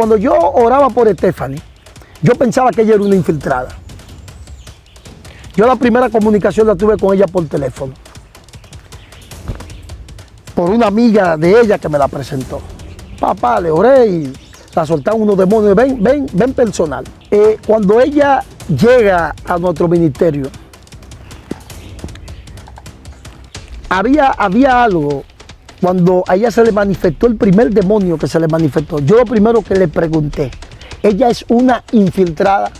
Cuando yo oraba por Stephanie, yo pensaba que ella era una infiltrada. Yo la primera comunicación la tuve con ella por teléfono, por una amiga de ella que me la presentó. Papá, le oré y la soltaron unos demonios, ven personal. Cuando ella llega a nuestro ministerio, había algo. Cuando a ella se le manifestó el primer demonio que se le manifestó, yo lo primero que le pregunté, ¿ella es una infiltrada?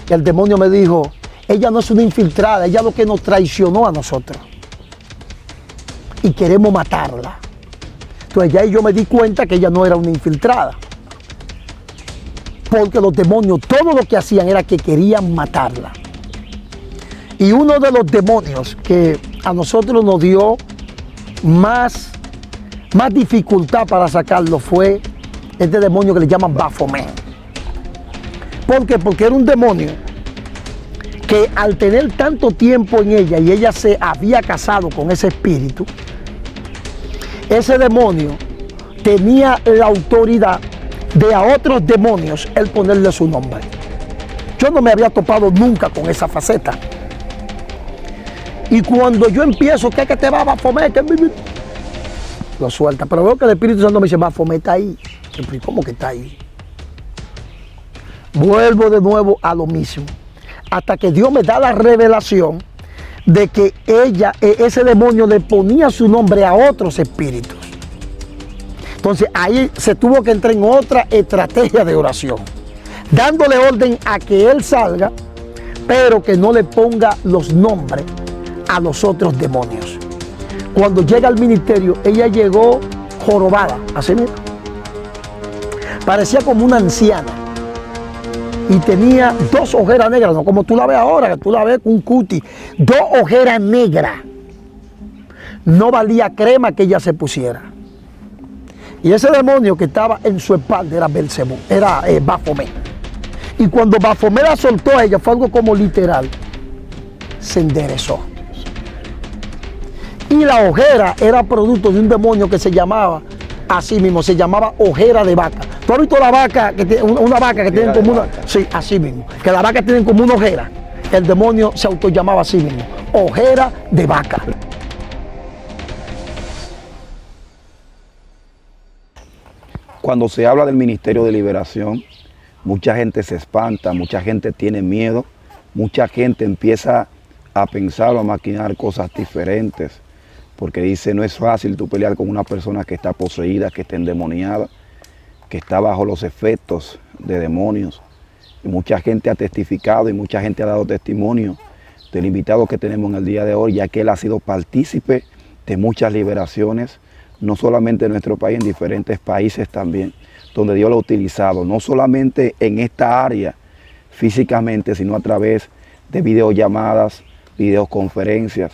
Y el demonio me dijo, ella no es una infiltrada, ella es lo que nos traicionó a nosotros. Y queremos matarla. Entonces ya yo me di cuenta que ella no era una infiltrada. Porque los demonios, todo lo que hacían era que querían matarla. Y uno de los demonios que a nosotros nos dio más dificultad para sacarlo fue este demonio que le llaman Baphomet. ¿Por qué? Porque era un demonio que al tener tanto tiempo en ella y ella se había casado con ese espíritu, ese demonio tenía la autoridad de a otros demonios el ponerle su nombre. Yo no me había topado nunca con esa faceta. Y cuando yo empiezo, ¿qué te va a Baphomet? Lo suelta, pero veo que el Espíritu Santo me dice, Baphomet está ahí. ¿Cómo que está ahí? Vuelvo de nuevo a lo mismo, hasta que Dios me da la revelación de que ese demonio le ponía su nombre a otros espíritus. Entonces ahí se tuvo que entrar en otra estrategia de oración, dándole orden a que él salga, pero que no le ponga los nombres a los otros demonios. Cuando llega al ministerio, ella llegó jorobada, así mismo. Parecía como una anciana. Y tenía 2 ojeras negras, no como tú la ves ahora, que tú la ves con un cutis. 2 ojeras negras. No valía crema que ella se pusiera. Y ese demonio que estaba en su espalda era Belcebú, era Baphomet. Y cuando Baphomet la soltó a ella, fue algo como literal. Se enderezó. Y la ojera era producto de un demonio que se llamaba, así mismo, se llamaba ojera de vaca. ¿Tú has visto la vaca, una vaca que tienen como una? Sí, así mismo, que la vaca tienen como una ojera. El demonio se autollamaba así mismo, ojera de vaca. Cuando se habla del Ministerio de Liberación, mucha gente se espanta, mucha gente tiene miedo, mucha gente empieza a pensar o a maquinar cosas diferentes. Porque dice, no es fácil tú pelear con una persona que está poseída, que está endemoniada, que está bajo los efectos de demonios. Y mucha gente ha testificado y mucha gente ha dado testimonio del invitado que tenemos en el día de hoy, ya que él ha sido partícipe de muchas liberaciones, no solamente en nuestro país, en diferentes países también, donde Dios lo ha utilizado, no solamente en esta área físicamente, sino a través de videollamadas, videoconferencias.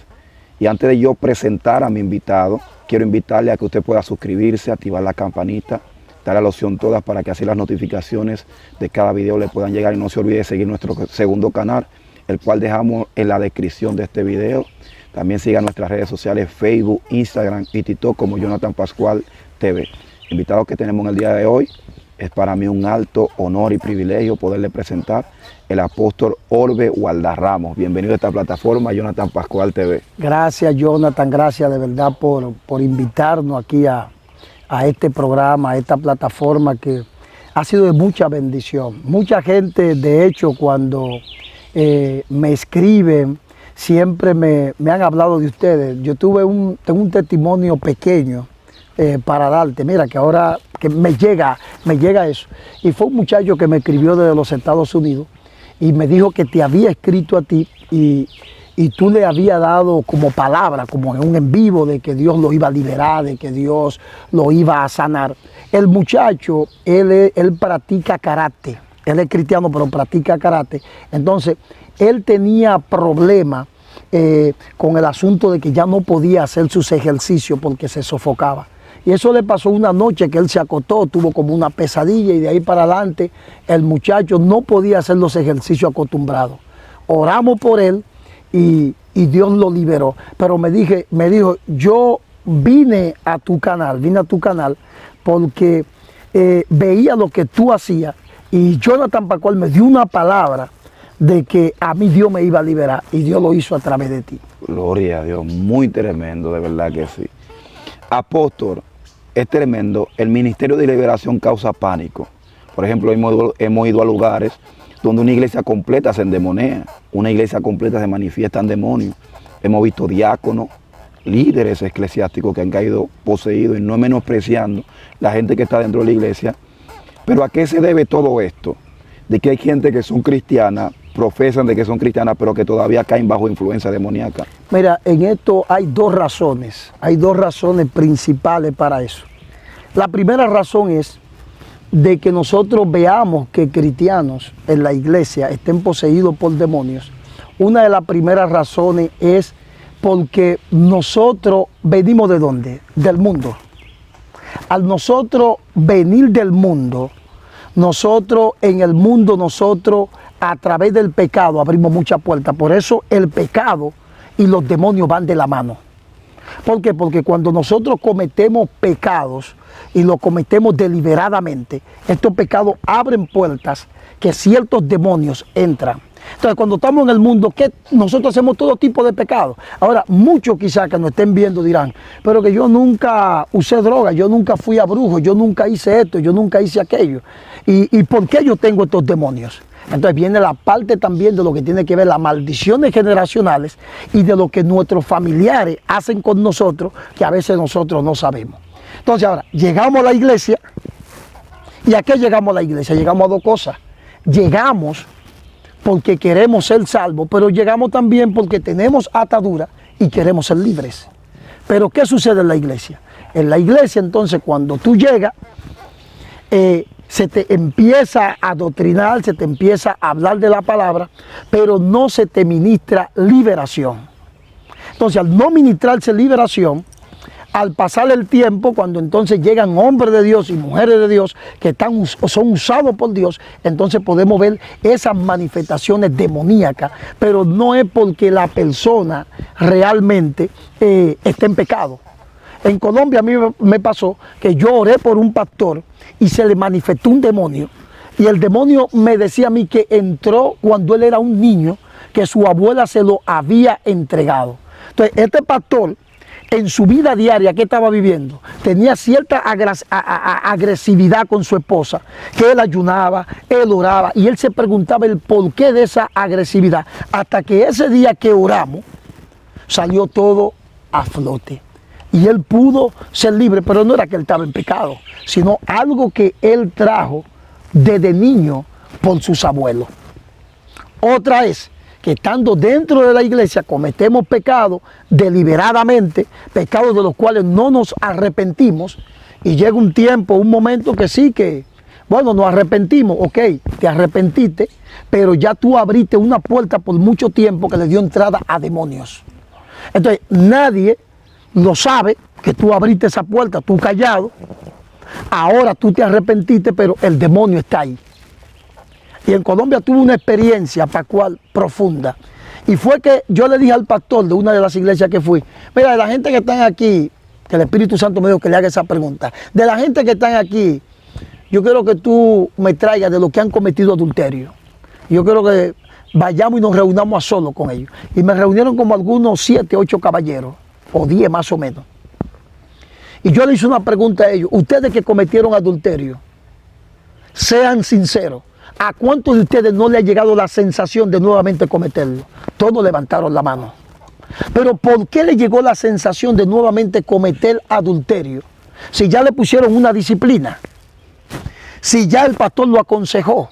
Y antes de yo presentar a mi invitado, quiero invitarle a que usted pueda suscribirse, activar la campanita, darle a la opción todas para que así las notificaciones de cada video le puedan llegar. Y no se olvide de seguir nuestro segundo canal, el cual dejamos en la descripción de este video. También siga nuestras redes sociales, Facebook, Instagram y TikTok como Jonathan Pascual TV. El invitado que tenemos en el día de hoy es para mí un alto honor y privilegio poderle presentar el apóstol Orbe Gualdarramos. Bienvenido a esta plataforma, Jonathan Pascual TV. Gracias, Jonathan, gracias de verdad por invitarnos aquí a este programa, a esta plataforma que ha sido de mucha bendición. Mucha gente, de hecho, cuando me escriben, siempre me han hablado de ustedes. Yo tengo un testimonio pequeño para darte. Mira, que ahora que me llega eso. Y fue un muchacho que me escribió desde los Estados Unidos y me dijo que te había escrito a ti y tú le habías dado como palabra, como en un en vivo, de que Dios lo iba a liberar, de que Dios lo iba a sanar. El muchacho, él practica karate. Él es cristiano, pero practica karate. Entonces, él tenía problemas con el asunto de que ya no podía hacer sus ejercicios porque se sofocaba. Y eso le pasó una noche que él se acostó, tuvo como una pesadilla y de ahí para adelante el muchacho no podía hacer los ejercicios acostumbrados. Oramos por él y Dios lo liberó. Pero me dijo, yo vine a tu canal porque veía lo que tú hacías y Jonathan Pascual me dio una palabra de que a mí Dios me iba a liberar y Dios lo hizo a través de ti. Gloria a Dios, muy tremendo, de verdad que sí. Apóstol, es tremendo, el Ministerio de Liberación causa pánico. Por ejemplo, hemos ido a lugares donde una iglesia completa se endemonea, una iglesia completa se manifiestan demonios. Hemos visto diáconos, líderes eclesiásticos que han caído poseídos, y no menospreciando la gente que está dentro de la iglesia. Pero ¿a qué se debe todo esto? De que hay gente que son cristianas, profesan de que son cristianas, pero que todavía caen bajo influencia demoníaca. Mira, en esto hay dos razones principales para eso. La primera razón es de que nosotros veamos que cristianos en la iglesia estén poseídos por demonios. Una de las primeras razones es porque nosotros venimos ¿de dónde? Del mundo. Al nosotros venir del mundo, nosotros en el mundo, nosotros a través del pecado abrimos muchas puertas. Por eso el pecado y los demonios van de la mano. ¿Por qué? Porque cuando nosotros cometemos pecados y lo cometemos deliberadamente, estos pecados abren puertas que ciertos demonios entran. Entonces, cuando estamos en el mundo, ¿qué? Nosotros hacemos todo tipo de pecados. Ahora, muchos quizás que nos estén viendo dirán, pero que yo nunca usé droga, yo nunca fui a brujo, yo nunca hice esto, yo nunca hice aquello. ¿Y por qué yo tengo estos demonios? Entonces viene la parte también de lo que tiene que ver las maldiciones generacionales y de lo que nuestros familiares hacen con nosotros, que a veces nosotros no sabemos. Entonces ahora, llegamos a la iglesia, ¿y a qué llegamos a la iglesia? Llegamos a dos cosas. Llegamos porque queremos ser salvos, pero llegamos también porque tenemos atadura y queremos ser libres. Pero ¿qué sucede en la iglesia? En la iglesia, entonces, cuando tú llegas, se te empieza a adoctrinar, se te empieza a hablar de la palabra, pero no se te ministra liberación. Entonces, al no ministrarse liberación, al pasar el tiempo, cuando entonces llegan hombres de Dios y mujeres de Dios que son usados por Dios, entonces podemos ver esas manifestaciones demoníacas, pero no es porque la persona realmente esté en pecado. En Colombia a mí me pasó que yo oré por un pastor y se le manifestó un demonio. Y el demonio me decía a mí que entró cuando él era un niño, que su abuela se lo había entregado. Entonces, este pastor, en su vida diaria que estaba viviendo, tenía cierta agresividad con su esposa, que él ayunaba, él oraba, y él se preguntaba el porqué de esa agresividad, hasta que ese día que oramos, salió todo a flote. Y él pudo ser libre, pero no era que él estaba en pecado, sino algo que él trajo desde niño por sus abuelos. Otra es que estando dentro de la iglesia cometemos pecados deliberadamente, pecados de los cuales no nos arrepentimos, y llega un tiempo, un momento que sí que, bueno, nos arrepentimos, ok, te arrepentiste, pero ya tú abriste una puerta por mucho tiempo que le dio entrada a demonios. Entonces, nadie lo sabe que tú abriste esa puerta, tú callado, ahora tú te arrepentiste, pero el demonio está ahí. Y en Colombia tuve una experiencia Pascual profunda. Y fue que yo le dije al pastor de una de las iglesias que fui, mira, de la gente que están aquí, que el Espíritu Santo me dijo que le haga esa pregunta, de la gente que están aquí, yo quiero que tú me traigas de los que han cometido adulterio. Yo quiero que vayamos y nos reunamos a solo con ellos. Y me reunieron como algunos 7, 8 caballeros, o 10 más o menos. Y yo le hice una pregunta a ellos, ustedes que cometieron adulterio, sean sinceros, ¿a cuántos de ustedes no le ha llegado la sensación de nuevamente cometerlo? Todos levantaron la mano. Pero ¿por qué le llegó la sensación de nuevamente cometer adulterio? Si ya le pusieron una disciplina, si ya el pastor lo aconsejó,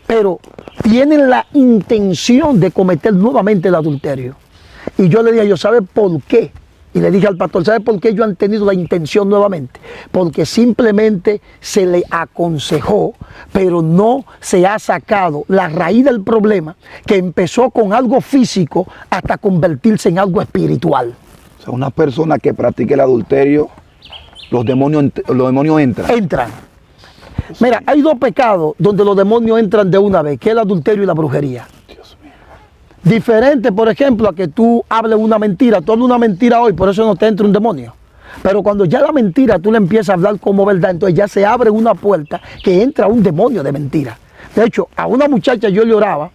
pero tienen la intención de cometer nuevamente el adulterio. Y yo le dije, yo, ¿sabe por qué? Y le dije al pastor, ¿sabe por qué ellos han tenido la intención nuevamente? Porque simplemente se le aconsejó, pero no se ha sacado la raíz del problema, que empezó con algo físico hasta convertirse en algo espiritual. O sea, una persona que practique el adulterio, los demonios entran. Entran. Mira, hay dos pecados donde los demonios entran de una vez, que es el adulterio y la brujería. Diferente, por ejemplo, a que tú hables una mentira. Tú hablas una mentira hoy, por eso no te entra un demonio. Pero cuando ya la mentira tú le empiezas a hablar como verdad, entonces ya se abre una puerta que entra un demonio de mentira. De hecho, a una muchacha yo le oraba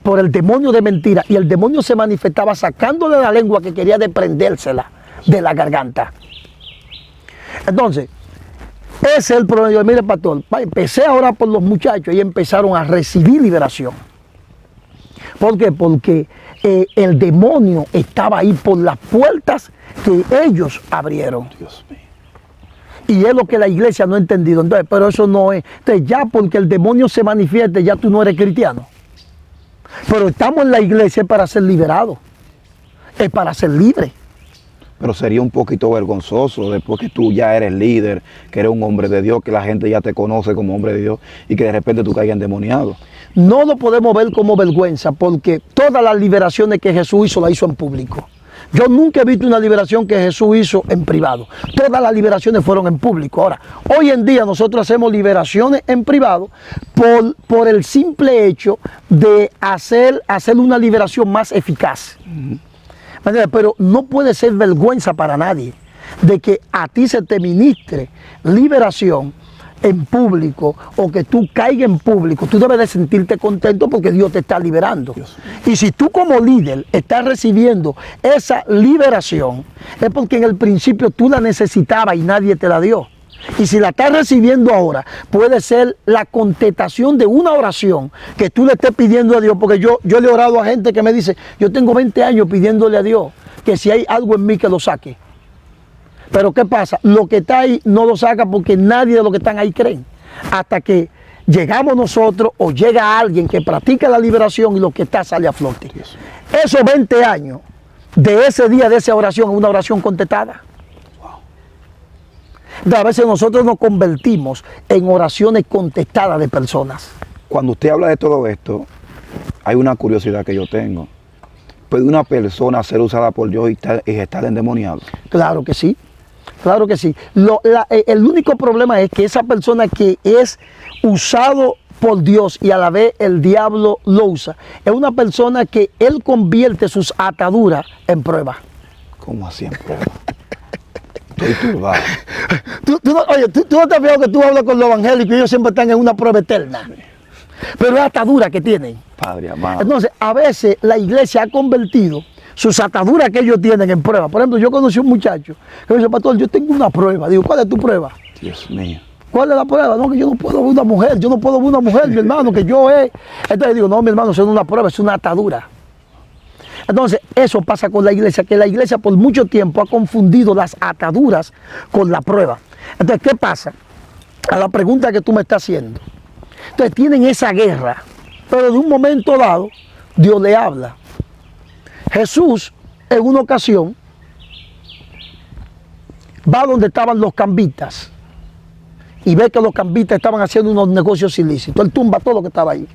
por el demonio de mentira y el demonio se manifestaba sacándole la lengua que quería desprendérsela de la garganta. Entonces, ese es el problema. Yo, mire, pastor, empecé a orar por los muchachos y empezaron a recibir liberación. ¿Por qué? Porque el demonio estaba ahí por las puertas que ellos abrieron. Dios mío. Y es lo que la iglesia no ha entendido. Entonces, pero eso no es. Entonces, ya porque el demonio se manifieste, ya tú no eres cristiano. Pero estamos en la iglesia para ser liberados. Es para ser libres. Pero sería un poquito vergonzoso después que tú ya eres líder, que eres un hombre de Dios, que la gente ya te conoce como hombre de Dios y que de repente tú caigas endemoniado. No lo podemos ver como vergüenza porque todas las liberaciones que Jesús hizo, las hizo en público. Yo nunca he visto una liberación que Jesús hizo en privado. Todas las liberaciones fueron en público. Ahora, hoy en día nosotros hacemos liberaciones en privado por el simple hecho de hacer una liberación más eficaz. Pero no puede ser vergüenza para nadie de que a ti se te ministre liberación en público o que tú caigas en público. Tú debes de sentirte contento porque Dios te está liberando. Y si tú como líder estás recibiendo esa liberación, es porque en el principio tú la necesitabas y nadie te la dio. Y si la estás recibiendo ahora, puede ser la contestación de una oración que tú le estés pidiendo a Dios. Porque yo le he orado a gente que me dice, yo tengo 20 años pidiéndole a Dios que si hay algo en mí que lo saque. Pero ¿qué pasa? Lo que está ahí no lo saca porque nadie de los que están ahí creen. Hasta que llegamos nosotros o llega alguien que practica la liberación y lo que está sale a flote. Esos 20 años de ese día, de esa oración, es una oración contestada. A veces nosotros nos convertimos en oraciones contestadas de personas. Cuando usted habla de todo esto, hay una curiosidad que yo tengo. ¿Puede una persona ser usada por Dios y estar endemoniado? Claro que sí, claro que sí. El único problema es que esa persona que es usado por Dios y a la vez el diablo lo usa, es una persona que él convierte sus ataduras en prueba. ¿Cómo así en prueba? Estoy turbado. Tú no te has fijado que tú hablas con los evangélicos y ellos siempre están en una prueba eterna. Pero es atadura que tienen. Padre amado. Entonces, a veces la iglesia ha convertido sus ataduras que ellos tienen en prueba. Por ejemplo, yo conocí a un muchacho que me dice, pastor, yo tengo una prueba. Digo, ¿cuál es tu prueba? Dios mío. ¿Cuál es la prueba? No, que yo no puedo ver una mujer. Yo no puedo ver una mujer, mi hermano, que yo es. Entonces digo, no, mi hermano, eso no es una prueba, es una atadura. Entonces, eso pasa con la iglesia, que la iglesia por mucho tiempo ha confundido las ataduras con la prueba. Entonces, ¿qué pasa? A la pregunta que tú me estás haciendo. Entonces, tienen esa guerra, pero de un momento dado, Dios le habla. Jesús, en una ocasión, va donde estaban los cambistas y ve que los cambistas estaban haciendo unos negocios ilícitos. Él tumba todo lo que estaba ahí.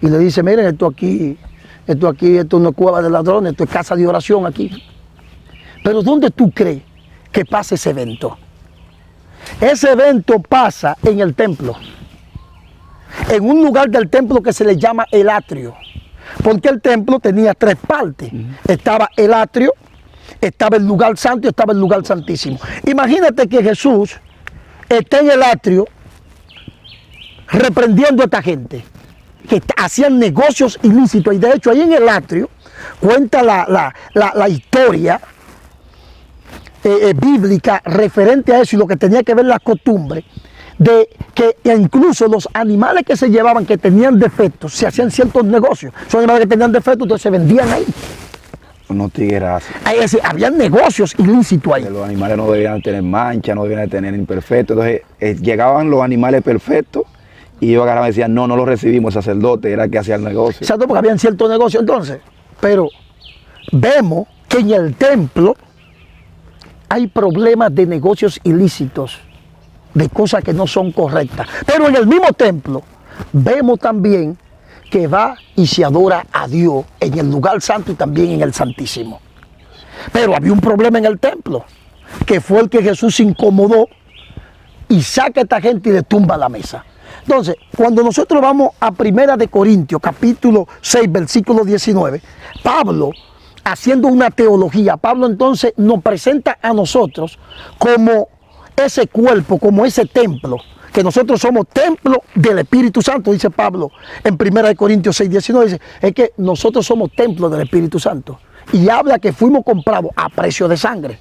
Y le dice, miren, esto no es cueva de ladrones, esto es casa de oración aquí. Pero ¿dónde tú crees que pasa ese evento? Ese evento pasa en el templo. En un lugar del templo que se le llama el atrio. Porque el templo tenía 3 partes. Estaba el atrio, estaba el lugar santo y estaba el lugar santísimo. Imagínate que Jesús está en el atrio reprendiendo a esta gente que hacían negocios ilícitos. Y de hecho ahí en el atrio cuenta la historia bíblica referente a eso y lo que tenía que ver las costumbres de que incluso los animales que se llevaban que tenían defectos, se hacían ciertos negocios. Son animales que tenían defectos, entonces se vendían ahí. No tigueras. Había negocios ilícitos ahí. Los animales no debían tener mancha, no debían tener imperfectos. Entonces llegaban los animales perfectos y ellos agarraban y decían, no lo recibimos, el sacerdote era el que hacía el negocio. Exacto, porque habían ciertos negocios entonces. Pero vemos que en el templo hay problemas de negocios ilícitos, de cosas que no son correctas. Pero en el mismo templo vemos también que va y se adora a Dios en el lugar santo y también en el santísimo. Pero había un problema en el templo, que fue el que Jesús se incomodó y saca a esta gente y le tumba la mesa. Entonces, cuando nosotros vamos a 1 Corintios, capítulo 6, versículo 19, Pablo haciendo una teología, Pablo entonces nos presenta a nosotros como ese cuerpo, como ese templo, que nosotros somos templo del Espíritu Santo, dice Pablo en 1 Corintios 6, 19, dice, es que nosotros somos templo del Espíritu Santo. Y habla que fuimos comprados a precio de sangre.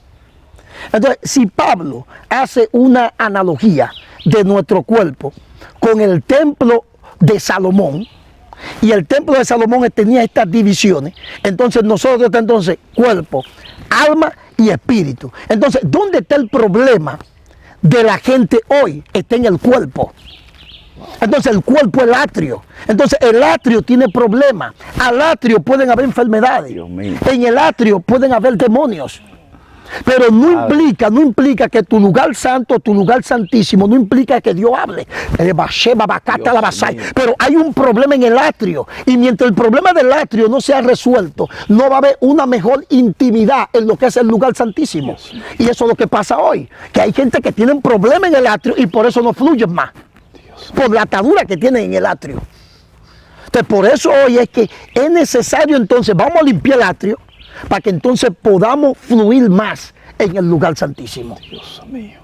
Entonces, si Pablo hace una analogía de nuestro cuerpo con el templo de Salomón, y el templo de Salomón tenía estas divisiones, entonces nosotros entonces cuerpo, alma y espíritu. Entonces, ¿dónde está el problema de la gente hoy? Está en el cuerpo. Entonces el cuerpo es el atrio. Entonces el atrio tiene problemas. Al atrio pueden haber enfermedades. En el atrio pueden haber demonios. Pero no implica que tu lugar santo, tu lugar santísimo, no implica que Dios hable. Pero hay un problema en el atrio. Y mientras el problema del atrio no sea resuelto, no va a haber una mejor intimidad en lo que es el lugar santísimo. Y eso es lo que pasa hoy. Que hay gente que tiene un problema en el atrio y por eso no fluyen más. Por la atadura que tienen en el atrio. Entonces, por eso hoy es que es necesario entonces, vamos a limpiar el atrio, para que entonces podamos fluir más en el lugar santísimo. Dios mío,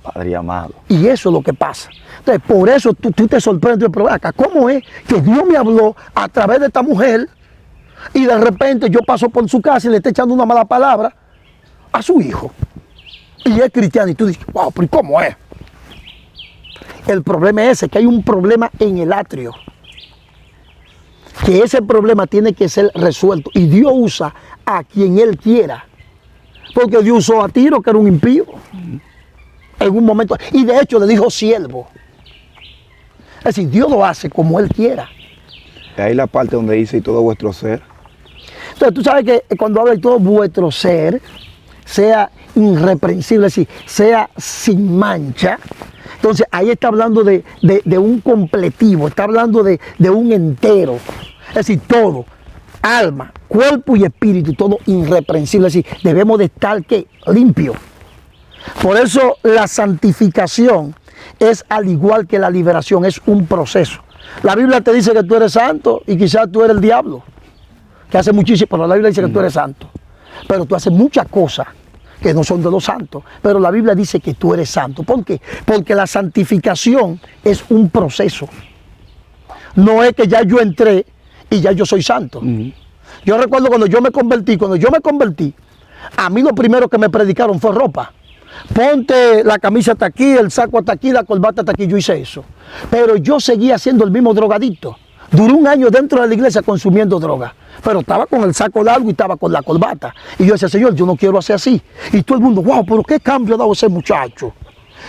Padre amado. Y eso es lo que pasa. Entonces, por eso tú te sorprendes, pero acá, ¿cómo es que Dios me habló a través de esta mujer y de repente yo paso por su casa y le está echando una mala palabra a su hijo? Y es cristiano y tú dices, wow, pero ¿cómo es? El problema es ese, que hay un problema en el atrio. Que ese problema tiene que ser resuelto. Y Dios usa a quien Él quiera. Porque Dios usó a Tiro, que era un impío. En un momento. Y de hecho le dijo siervo. Es decir, Dios lo hace como Él quiera. Y ahí la parte donde dice y todo vuestro ser. Entonces tú sabes que cuando habla de todo vuestro ser, sea irreprensible, es decir, sea sin mancha. Entonces ahí está hablando de un completivo, está hablando de un entero. Es decir, todo, alma, cuerpo y espíritu, todo irreprensible. Es decir, debemos de estar ¿qué? Limpio. Por eso la santificación es al igual que la liberación, es un proceso. La Biblia te dice que tú eres santo y quizás tú eres el diablo, que hace muchísimo, pero la Biblia dice que tú eres santo. Pero tú haces muchas cosas que no son de los santos, pero la Biblia dice que tú eres santo. ¿Por qué? Porque la santificación es un proceso. No es que ya yo entré y ya yo soy santo. Yo recuerdo cuando yo me convertí, a mí lo primero que me predicaron fue ropa. Ponte la camisa hasta aquí, el saco hasta aquí, la corbata hasta aquí. Yo hice eso. Pero yo seguía siendo el mismo drogadicto. Duré un año dentro de la iglesia consumiendo droga, pero estaba con el saco largo y estaba con la corbata. Y yo decía, Señor, yo no quiero hacer así. Y todo el mundo, wow, pero qué cambio ha dado ese muchacho.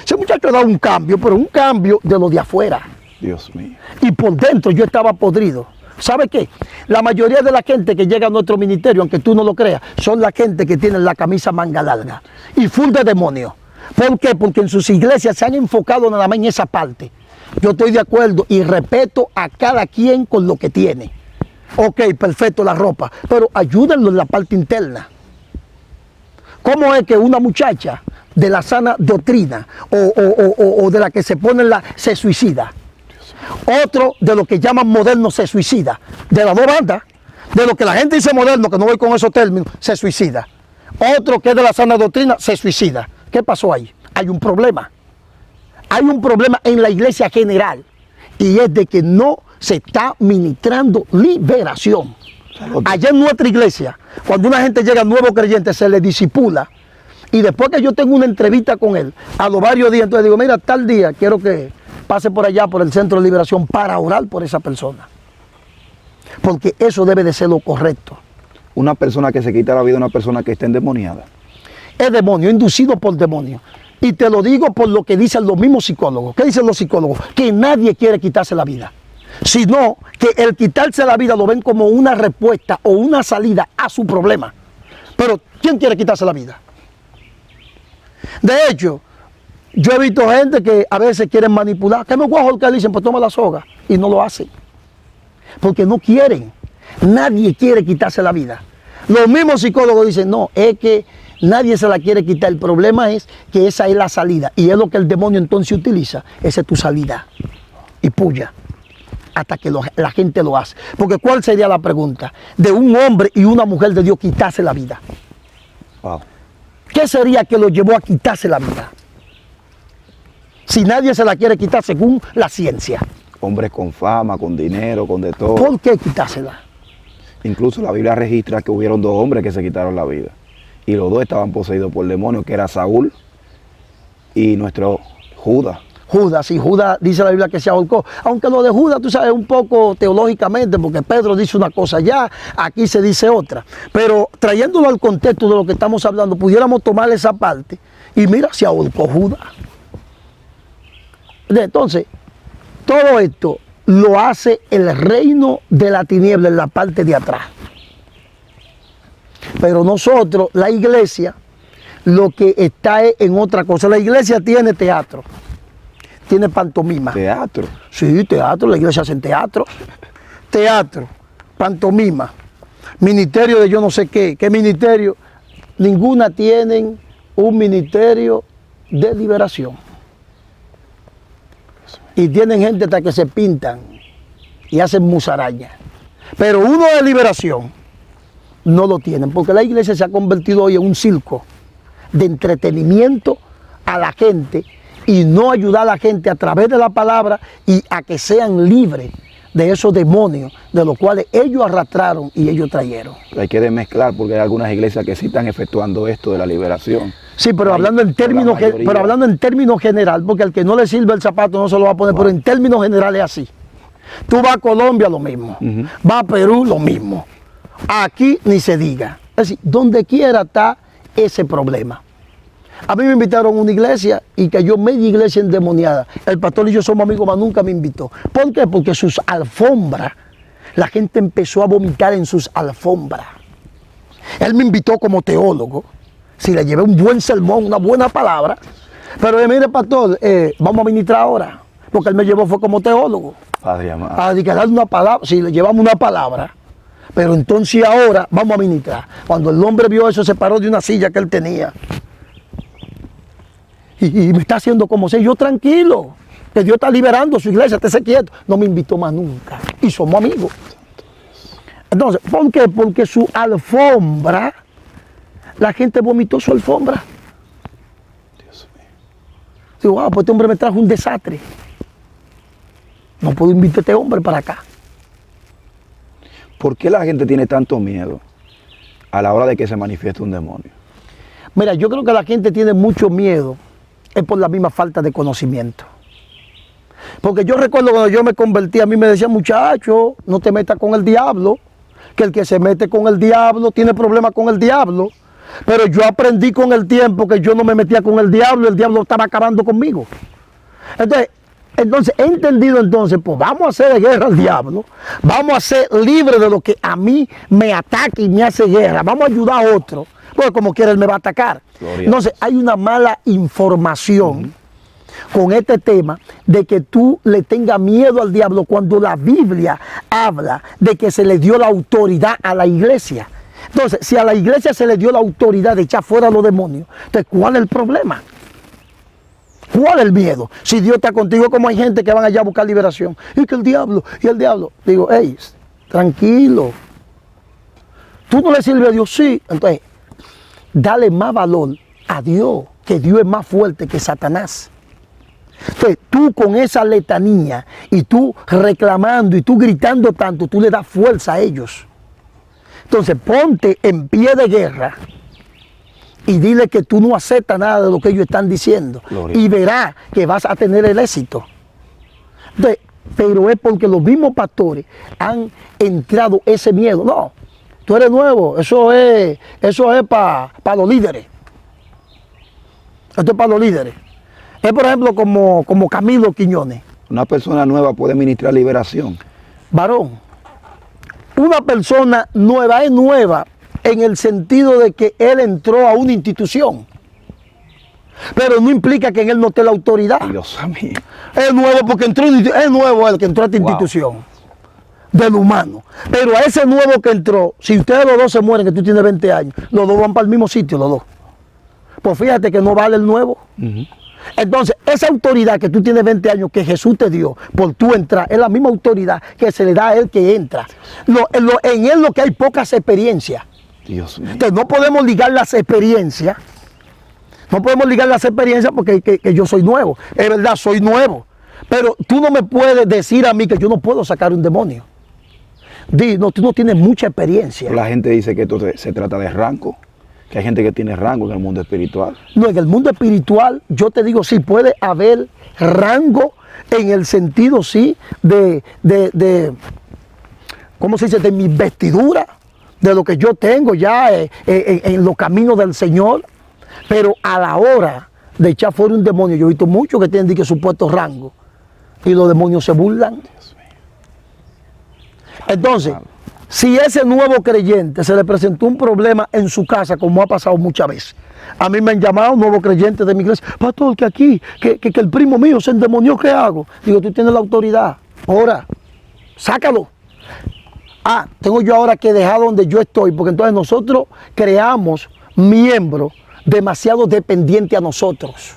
Ese muchacho ha dado un cambio, pero un cambio de lo de afuera. Dios mío. Y por dentro yo estaba podrido. ¿Sabe qué? La mayoría de la gente que llega a nuestro ministerio, aunque tú no lo creas, son la gente que tiene la camisa manga larga y full de demonios. ¿Por qué? Porque en sus iglesias se han enfocado nada más en esa parte. Yo estoy de acuerdo y respeto a cada quien con lo que tiene. Ok, perfecto la ropa, pero ayúdenlo en la parte interna. ¿Cómo es que una muchacha de la sana doctrina o de la que se pone se suicida? Otro de lo que llaman moderno se suicida. De las dos bandas, de lo que la gente dice moderno, que no voy con esos términos, se suicida. Otro que es de la sana doctrina se suicida. ¿Qué pasó ahí? Hay un problema. Hay un problema en la iglesia general y es de que no se está ministrando liberación. Allá en nuestra iglesia, cuando una gente llega nuevo creyente, se le disipula y después que yo tengo una entrevista con él, a los varios días, entonces digo, mira, tal día quiero que pase por allá, por el centro de liberación, para orar por esa persona. Porque eso debe de ser lo correcto. Una persona que se quita la vida, una persona que está endemoniada. Es demonio, inducido por demonio. Y te lo digo por lo que dicen los mismos psicólogos. ¿Qué dicen los psicólogos? Que nadie quiere quitarse la vida, sino que el quitarse la vida lo ven como una respuesta o una salida a su problema. Pero ¿quién quiere quitarse la vida? De hecho, yo he visto gente que a veces quieren manipular. ¿Qué me voy a ahorcar? Dicen, pues toma la soga. Y no lo hacen. Porque no quieren. Nadie quiere quitarse la vida. Los mismos psicólogos dicen, no, es que nadie se la quiere quitar. El problema es que esa es la salida. Y es lo que el demonio entonces utiliza. Esa es tu salida. Y puya. hasta que la gente lo hace. Porque ¿cuál sería la pregunta? De un hombre y una mujer de Dios quitarse la vida. Wow. ¿Qué sería que lo llevó a quitarse la vida? Si nadie se la quiere quitar según la ciencia. Hombres con fama, con dinero, con de todo. ¿Por qué quitársela? Incluso la Biblia registra que hubieron 2 hombres que se quitaron la vida. Y los 2 estaban poseídos por demonios, que era Saúl y nuestro Judas. Judas, y Judas dice la Biblia que se ahorcó. Aunque lo de Judas, tú sabes, un poco teológicamente, porque Pedro dice una cosa allá, aquí se dice otra. Pero trayéndolo al contexto de lo que estamos hablando, pudiéramos tomar esa parte y mira, se ahorcó Judas. Entonces, todo esto lo hace el reino de la tiniebla en la parte de atrás. Pero nosotros, la iglesia, lo que está es en otra cosa. La iglesia tiene teatro, tiene pantomima. Teatro. Sí, teatro, la iglesia hace teatro. Teatro, pantomima, ministerio de yo no sé qué. ¿Qué ministerio? Ninguna tienen un ministerio de liberación. Y tienen gente hasta que se pintan y hacen musaraña. Pero uno de liberación no lo tienen, porque la iglesia se ha convertido hoy en un circo de entretenimiento a la gente y no ayudar a la gente a través de la palabra y a que sean libres de esos demonios de los cuales ellos arrastraron y ellos trajeron. Hay que desmezclar porque hay algunas iglesias que sí están efectuando esto de la liberación. Sí, pero hablando en términos general, porque al que no le sirve el zapato no se lo va a poner, pero en términos generales es así. Tú vas a Colombia, lo mismo. Vas a Perú, lo mismo. Aquí ni se diga. Es decir, donde quiera está ese problema. A mí me invitaron a una iglesia y cayó media iglesia endemoniada. El pastor y yo somos amigos, mas nunca me invitó. ¿Por qué? Porque sus alfombras, la gente empezó a vomitar en sus alfombras. Él me invitó como teólogo. Si le llevé un buen sermón, una buena palabra. Pero mire, pastor, vamos a ministrar ahora. Porque él me llevó fue como teólogo. Padre amado. A dedicar una palabra, si le llevamos una palabra. Pero entonces ahora vamos a ministrar. Cuando el hombre vio eso, se paró de una silla que él tenía. Y me está haciendo como si yo tranquilo. Que Dios está liberando su iglesia, estése quieto. No me invitó más nunca. Y somos amigos. Entonces, ¿por qué? Porque su alfombra, la gente vomitó su alfombra. Dios mío. Digo, wow, pues este hombre me trajo un desastre. No puedo invitar a este hombre para acá. ¿Por qué la gente tiene tanto miedo a la hora de que se manifieste un demonio? Mira, yo creo que la gente tiene mucho miedo, es por la misma falta de conocimiento. Porque yo recuerdo cuando yo me convertí, a mí me decían, muchacho, no te metas con el diablo, que el que se mete con el diablo tiene problemas con el diablo. Pero yo aprendí con el tiempo que yo no me metía con el diablo estaba acabando conmigo. Entonces, he entendido entonces, pues vamos a hacer guerra al diablo, vamos a ser libres de lo que a mí me ataca y me hace guerra, vamos a ayudar a otro, porque como quiera él me va a atacar. Gloria. Entonces, hay una mala información con este tema de que tú le tengas miedo al diablo cuando la Biblia habla de que se le dio la autoridad a la iglesia. Entonces, si a la iglesia se le dio la autoridad de echar fuera a los demonios, entonces, ¿cuál es el problema? ¿Cuál es el miedo? Si Dios está contigo, como hay gente que van allá a buscar liberación. Y que el diablo. Digo, hey, tranquilo. ¿Tú no le sirves a Dios? Sí. Entonces, dale más valor a Dios, que Dios es más fuerte que Satanás. Entonces, tú con esa letanía y tú reclamando y tú gritando tanto, tú le das fuerza a ellos. Entonces, ponte en pie de guerra y dile que tú no aceptas nada de lo que ellos están diciendo. Gloria. Y verás que vas a tener el éxito. Entonces, pero es porque los mismos pastores han entrado ese miedo. No, tú eres nuevo, eso es para los líderes. Esto es para los líderes. Es por ejemplo como Camilo Quiñones. Una persona nueva puede ministrar liberación. Varón, una persona nueva es nueva en el sentido de que él entró a una institución. Pero no implica que en él no esté la autoridad. Dios mío. Es nuevo porque es nuevo el que entró a esta institución. Del humano. Pero a ese nuevo que entró, si ustedes los dos se mueren, que tú tienes 20 años, los dos van para el mismo sitio, los dos. Pues fíjate que no vale el nuevo. Entonces, esa autoridad que tú tienes 20 años, que Jesús te dio por tú entrar, es la misma autoridad que se le da a él que entra. En él lo que hay pocas experiencias. Dios mío. Entonces, no podemos ligar las experiencias. No podemos ligar las experiencias porque que yo soy nuevo. Es verdad, soy nuevo. Pero tú no me puedes decir a mí que yo no puedo sacar un demonio. No, tú no tienes mucha experiencia. La gente dice que esto se trata de rango. Que hay gente que tiene rango en el mundo espiritual. No, en el mundo espiritual, yo te digo, sí, puede haber rango en el sentido, sí, ¿cómo se dice? De mi vestidura, de lo que yo tengo ya en los caminos del Señor. Pero a la hora de echar fuera un demonio, yo he visto muchos que tienen que supuesto rango y los demonios se burlan. Entonces, si ese nuevo creyente se le presentó un problema en su casa, como ha pasado muchas veces, a mí me han llamado nuevos creyentes de mi iglesia, pastor, que aquí, que el primo mío se endemonió, ¿qué hago? Digo, tú tienes la autoridad, ahora, sácalo. Tengo yo ahora que dejar donde yo estoy, porque entonces nosotros creamos miembros demasiado dependientes a nosotros.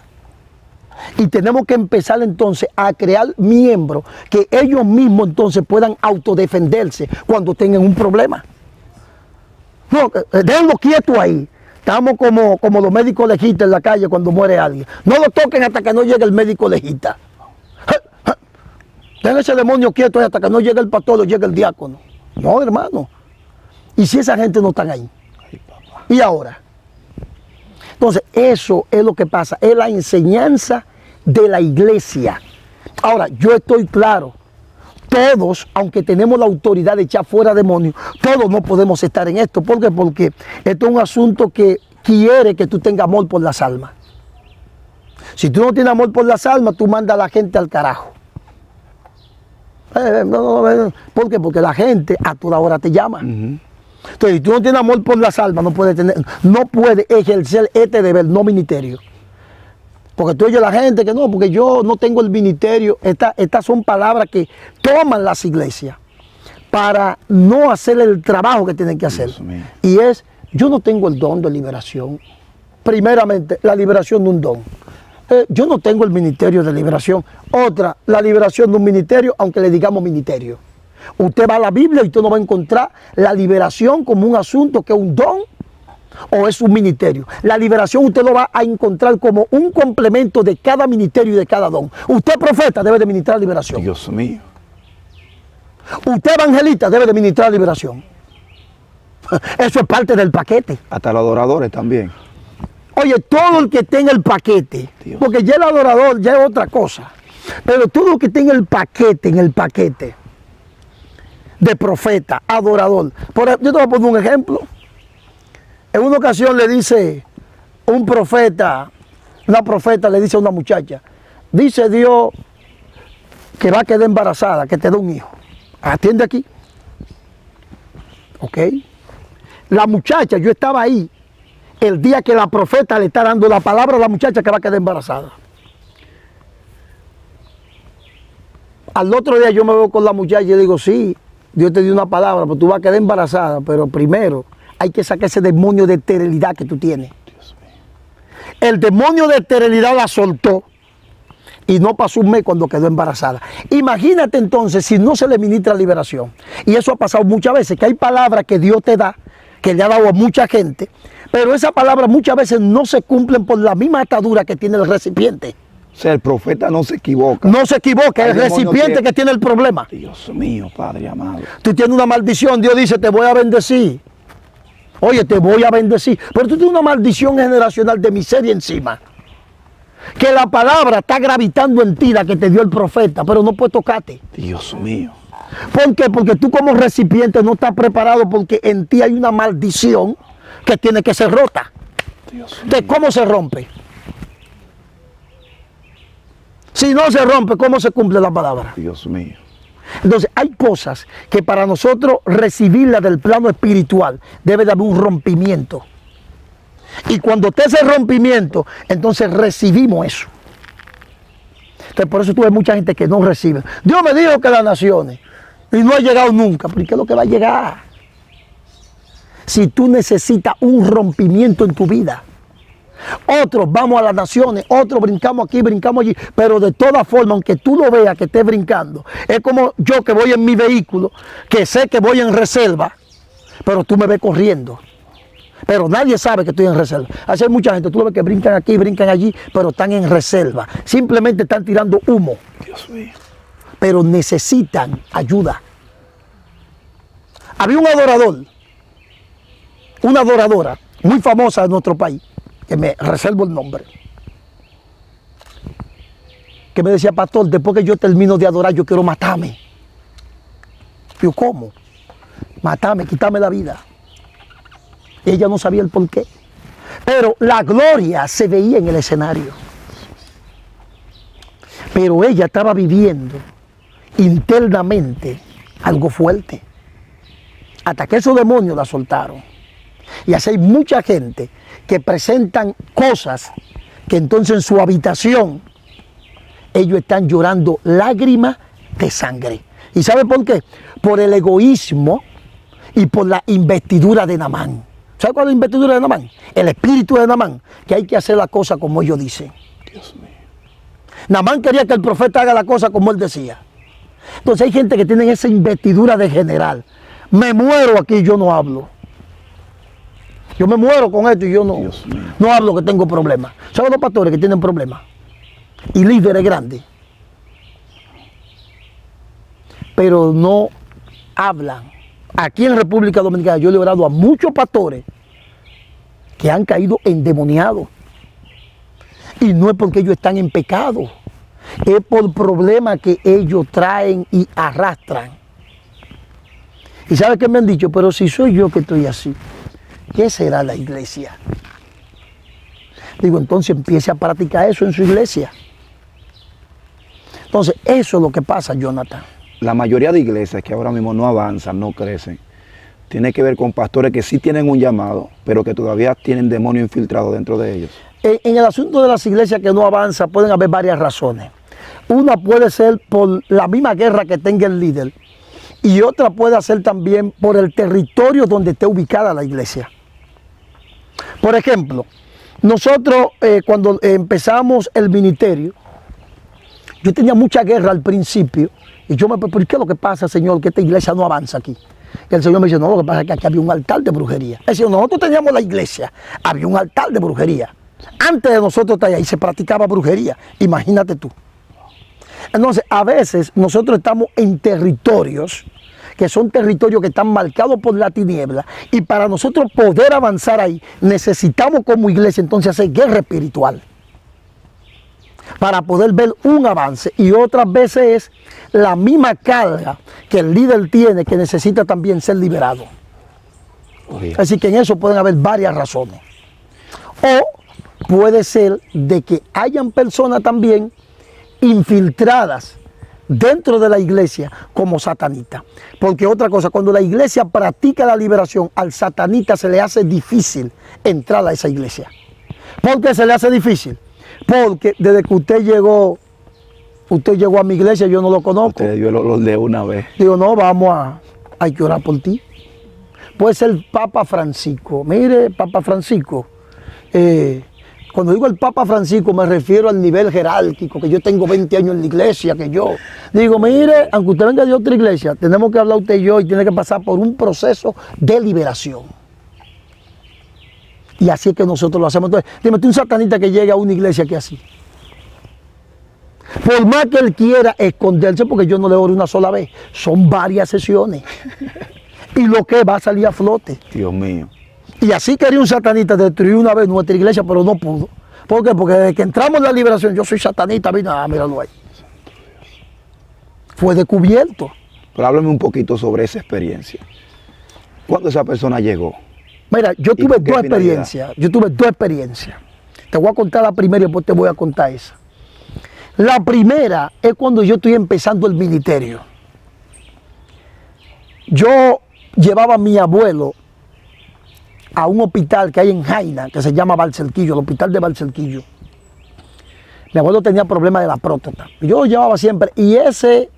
Y tenemos que empezar entonces a crear miembros que ellos mismos entonces puedan autodefenderse cuando tengan un problema. No, déjenlo quieto ahí. Estamos como los médicos legistas en la calle cuando muere alguien. No lo toquen hasta que no llegue el médico legista. Dejen ese demonio quieto ahí hasta que no llegue el pastor o llegue el diácono. No, hermano. ¿Y si esa gente no está ahí? ¿Y ahora? Entonces, eso es lo que pasa. Es la enseñanza de la iglesia. Ahora, yo estoy claro. Todos, aunque tenemos la autoridad de echar fuera demonios, todos no podemos estar en esto. ¿Por qué? Porque esto es un asunto que quiere que tú tengas amor por las almas. Si tú no tienes amor por las almas, tú mandas a la gente al carajo. ¿Por qué? Porque la gente a toda hora te llama. Entonces, si tú no tienes amor por las almas, no puedes ejercer este deber, no ministerio. Porque tú oyes a la gente que no, porque yo no tengo el ministerio. Estas son palabras que toman las iglesias para no hacer el trabajo que tienen que hacer. Y es, yo no tengo el don de liberación. Primeramente, la liberación de un don. Yo no tengo el ministerio de liberación. Otra, la liberación de un ministerio, aunque le digamos ministerio. Usted va a la Biblia y usted no va a encontrar la liberación como un asunto que es un don o es un ministerio. La liberación usted lo va a encontrar como un complemento de cada ministerio y de cada don. Usted profeta debe de ministrar liberación. Dios mío. Usted evangelista debe de ministrar liberación. Eso es parte del paquete. Hasta los adoradores también. Oye, todo el que tenga el paquete, Dios. Porque ya el adorador ya es otra cosa, pero todo el que tenga el paquete en el paquete de profeta, adorador. Yo te voy a poner un ejemplo. En una ocasión le dice una profeta le dice a una muchacha, dice Dios que va a quedar embarazada, que te dé un hijo. Atiende aquí. Ok. La muchacha, yo estaba ahí el día que la profeta le está dando la palabra a la muchacha que va a quedar embarazada. Al otro día yo me veo con la muchacha y le digo, sí, Dios te dio una palabra, pero tú vas a quedar embarazada, pero primero hay que sacar ese demonio de esterilidad que tú tienes. Dios mío. El demonio de esterilidad la soltó y no pasó un mes cuando quedó embarazada. Imagínate entonces si no se le ministra liberación. Y eso ha pasado muchas veces, que hay palabras que Dios te da, que le ha dado a mucha gente, pero esas palabras muchas veces no se cumplen por la misma atadura que tiene el recipiente. O sea, el profeta no se equivoca. No se equivoca, es el recipiente que tiene el problema. Dios mío, Padre amado. Tú tienes una maldición, Dios dice, te voy a bendecir. Oye, te voy a bendecir. Pero tú tienes una maldición generacional de miseria encima. Que la palabra está gravitando en ti, la que te dio el profeta, pero no puede tocarte. Dios mío. ¿Por qué? Porque tú como recipiente no estás preparado, porque en ti hay una maldición que tiene que ser rota. Entonces, ¿cómo se rompe? Si no se rompe, ¿cómo se cumple la palabra? Dios mío. Entonces, hay cosas que para nosotros recibirlas del plano espiritual debe de haber un rompimiento. Y cuando esté ese rompimiento, entonces recibimos eso. Entonces, por eso tú ves mucha gente que no recibe. Dios me dijo que las naciones, y no ha llegado nunca. ¿Pero qué es lo que va a llegar? Si tú necesitas un rompimiento en tu vida, Otros vamos a las naciones, otros brincamos aquí, brincamos allí, pero de todas formas, aunque tú lo veas que estés brincando, es como yo que voy en mi vehículo, que sé que voy en reserva, pero tú me ves corriendo. Pero nadie sabe que estoy en reserva. Así hay mucha gente, tú lo ves que brincan aquí, brincan allí, pero están en reserva. Simplemente están tirando humo. Dios mío. Pero necesitan ayuda. Había un adorador, una adoradora muy famosa de nuestro país, que me reservo el nombre, que me decía, pastor, después que yo termino de adorar, yo quiero matarme. Yo, ¿cómo? Matarme, quitarme la vida. Ella no sabía el por qué. Pero la gloria se veía en el escenario. Pero ella estaba viviendo internamente algo fuerte. Hasta que esos demonios la soltaron. Y así hay mucha gente que presentan cosas que entonces en su habitación ellos están llorando lágrimas de sangre. ¿Y sabe por qué? Por el egoísmo y por la investidura de Naamán. ¿Sabe cuál es la investidura de Naamán? El espíritu de Naamán, que hay que hacer la cosa como ellos dicen. Dios mío. Naamán quería que el profeta haga la cosa como él decía. Entonces hay gente que tiene esa investidura de general. Me muero aquí, yo no hablo. Yo me muero con esto y yo no hablo que tengo problemas. ¿Saben los pastores que tienen problemas? Y líderes grandes. Pero no hablan. Aquí en República Dominicana yo le he orado a muchos pastores que han caído endemoniados. Y no es porque ellos están en pecado. Es por problemas que ellos traen y arrastran. ¿Y sabe qué me han dicho? Pero si soy yo que estoy así, ¿qué será la iglesia? Digo, entonces empiece a practicar eso en su iglesia. Entonces, eso es lo que pasa, Jonathan. La mayoría de iglesias que ahora mismo no avanzan, no crecen, tiene que ver con pastores que sí tienen un llamado, pero que todavía tienen demonios infiltrados dentro de ellos. En el asunto de las iglesias que no avanzan pueden haber varias razones. Una puede ser por la misma guerra que tenga el líder y otra puede ser también por el territorio donde esté ubicada la iglesia. Por ejemplo, nosotros cuando empezamos el ministerio, yo tenía mucha guerra al principio y yo me pregunté, ¿por qué es lo que pasa, Señor, que esta iglesia no avanza aquí? Y el Señor me dice, no, lo que pasa es que aquí había un altar de brujería. Es decir, nosotros teníamos la iglesia, había un altar de brujería. Antes de nosotros estar ahí se practicaba brujería, imagínate tú. Entonces, a veces nosotros estamos en territorios que son territorios que están marcados por la tiniebla y para nosotros poder avanzar ahí necesitamos como iglesia entonces hacer guerra espiritual para poder ver un avance, y otras veces es la misma carga que el líder tiene que necesita también ser liberado. Así que en eso pueden haber varias razones. O puede ser de que hayan personas también infiltradas dentro de la iglesia como satanitas. Porque otra cosa, cuando la iglesia practica la liberación, al satanita se le hace difícil entrar a esa iglesia. ¿Por qué se le hace difícil? Porque desde que usted llegó a mi iglesia, yo no lo conozco. Usted dio los de una vez. Digo, no, hay que orar por ti. Puede ser el Papa Francisco. Mire, Papa Francisco, cuando digo el Papa Francisco me refiero al nivel jerárquico, que yo tengo 20 años en la iglesia, que yo digo, mire, aunque usted venga de otra iglesia, tenemos que hablar usted y yo y tiene que pasar por un proceso de liberación. Y así es que nosotros lo hacemos. Entonces, dime tú un satanista que llegue a una iglesia que así. Por más que él quiera esconderse, porque yo no le oro una sola vez, son varias sesiones. Y lo que va a salir a flote. Dios mío. Y así quería un satanista destruir una vez nuestra iglesia, pero no pudo. ¿Por qué? Porque desde que entramos en la liberación, yo soy satanista, míralo ahí. Fue descubierto. Pero háblame un poquito sobre esa experiencia. ¿Cuándo esa persona llegó? Mira, yo tuve dos experiencias. Te voy a contar la primera y después te voy a contar esa. La primera es cuando yo estoy empezando el ministerio. Yo llevaba a mi abuelo a un hospital que hay en Jaina, que se llama Valcerquillo, el hospital de Valcerquillo. Mi abuelo tenía problemas de la próstata. Yo lo llevaba siempre y ese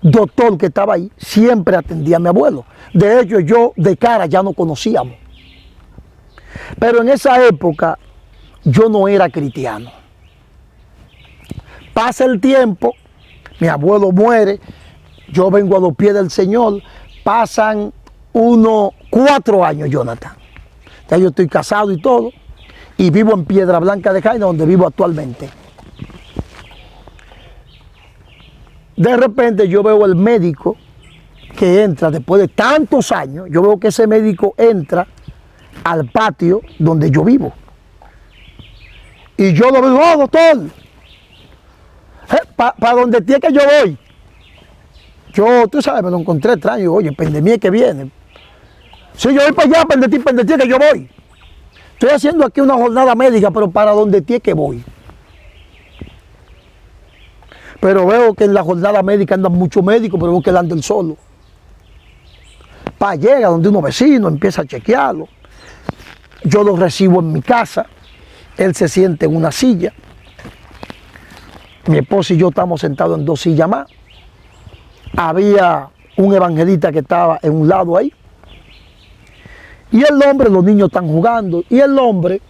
doctor que estaba ahí siempre atendía a mi abuelo. De hecho, yo de cara ya no conocíamos. Pero en esa época yo no era cristiano. Pasa el tiempo, mi abuelo muere, yo vengo a los pies del Señor, pasan unos 4 años, Jonathan. Ya yo estoy casado y todo, y vivo en Piedra Blanca de Jaina, donde vivo actualmente. De repente yo veo el médico que entra después de tantos años, yo veo que ese médico entra al patio donde yo vivo. Y yo lo veo, oh, doctor, para donde tiene que yo voy. Yo, tú sabes, me lo encontré extraño, oye, pandemia que viene. Si yo voy para allá, pendetie que yo voy. Estoy haciendo aquí una jornada médica, pero para donde tiene que voy. Pero veo que en la jornada médica andan muchos médicos, pero veo que él anda él solo. Llega donde unos vecinos, empieza a chequearlo. Yo lo recibo en mi casa. Él se siente en una silla. Mi esposa y yo estamos sentados en 2 sillas más. Había un evangelista que estaba en un lado ahí. Y el hombre, los niños están jugando. Y el hombre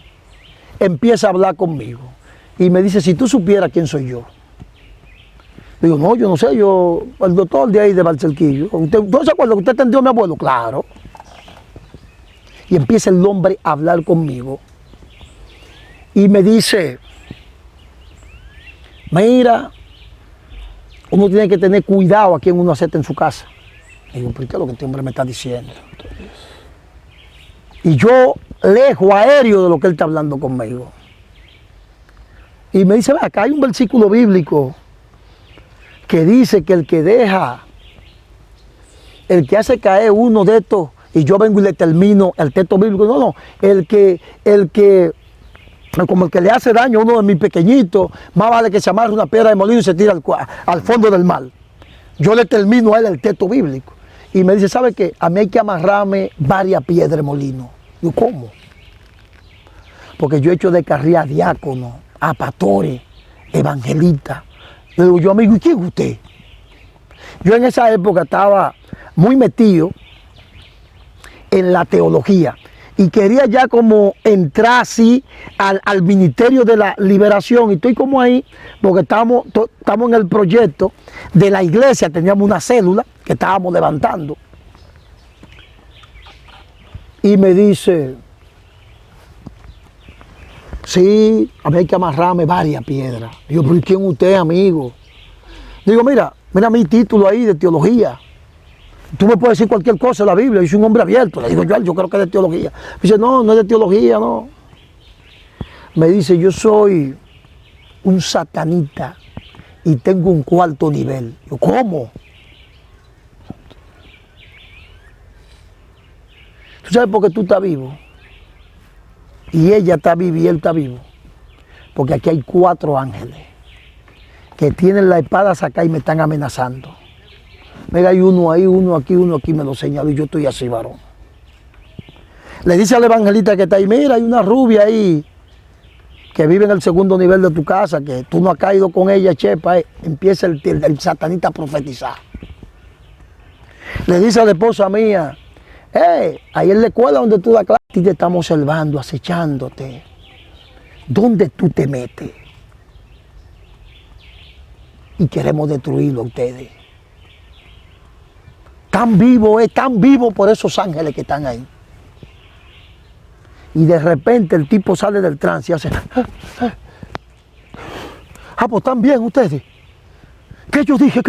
empieza a hablar conmigo. Y me dice, si tú supieras quién soy yo. Digo, no, yo no sé, yo, el doctor de ahí de Barcelquillo. ¿Usted no se acuerda que usted atendió a mi abuelo? Claro. Y empieza el hombre a hablar conmigo. Y me dice, mira, uno tiene que tener cuidado a quien uno acepta en su casa. Digo, ¿por qué es lo que este hombre me está diciendo? Y yo lejos, aéreo de lo que él está hablando conmigo. Y me dice, acá hay un versículo bíblico que dice que el que deja, el que hace caer uno de estos, y yo vengo y le termino el texto bíblico, no, el que, como el que le hace daño a uno de mis pequeñitos, más vale que se amarre una piedra de molino y se tira al fondo del mar. Yo le termino a él el texto bíblico. Y me dice, ¿sabe qué? A mí hay que amarrarme varias piedras de molino. Digo, ¿cómo? Porque yo he hecho de carrera a diácono, a pastores, evangelistas. Le digo yo, amigo, ¿y quién es usted? Yo en esa época estaba muy metido en la teología y quería ya como entrar así al ministerio de la liberación, y estoy como ahí porque estamos en el proyecto de la iglesia, teníamos una célula que estábamos levantando. Y me dice, sí, a mí hay que amarrarme varias piedras. Digo, ¿pero quién usted, amigo? Digo, mira mi título ahí de teología. Tú me puedes decir cualquier cosa de la Biblia, yo soy un hombre abierto. Le digo yo creo que es de teología. Me dice, no, no es de teología, no. Me dice, yo soy un satanita y tengo un 4º nivel. Yo, ¿cómo? ¿Tú sabes por qué tú estás vivo? Y ella está viva y él está vivo. Porque aquí hay 4 ángeles que tienen la espada sacada y me están amenazando. Mira, hay uno ahí, uno aquí, me lo señaló y yo estoy así, varón. Le dice al evangelista que está ahí, mira, hay una rubia ahí que vive en el 2º nivel de tu casa, que tú no has caído con ella, chepa. Empieza el satanista a profetizar. Le dice a la esposa mía, ahí en la escuela donde tú das clase, te estamos observando, acechándote. ¿Dónde tú te metes? Y queremos destruirlo a ustedes. Tan vivo por esos ángeles que están ahí. Y de repente el tipo sale del trance y hace, pues están bien ustedes. ¿Qué yo dije?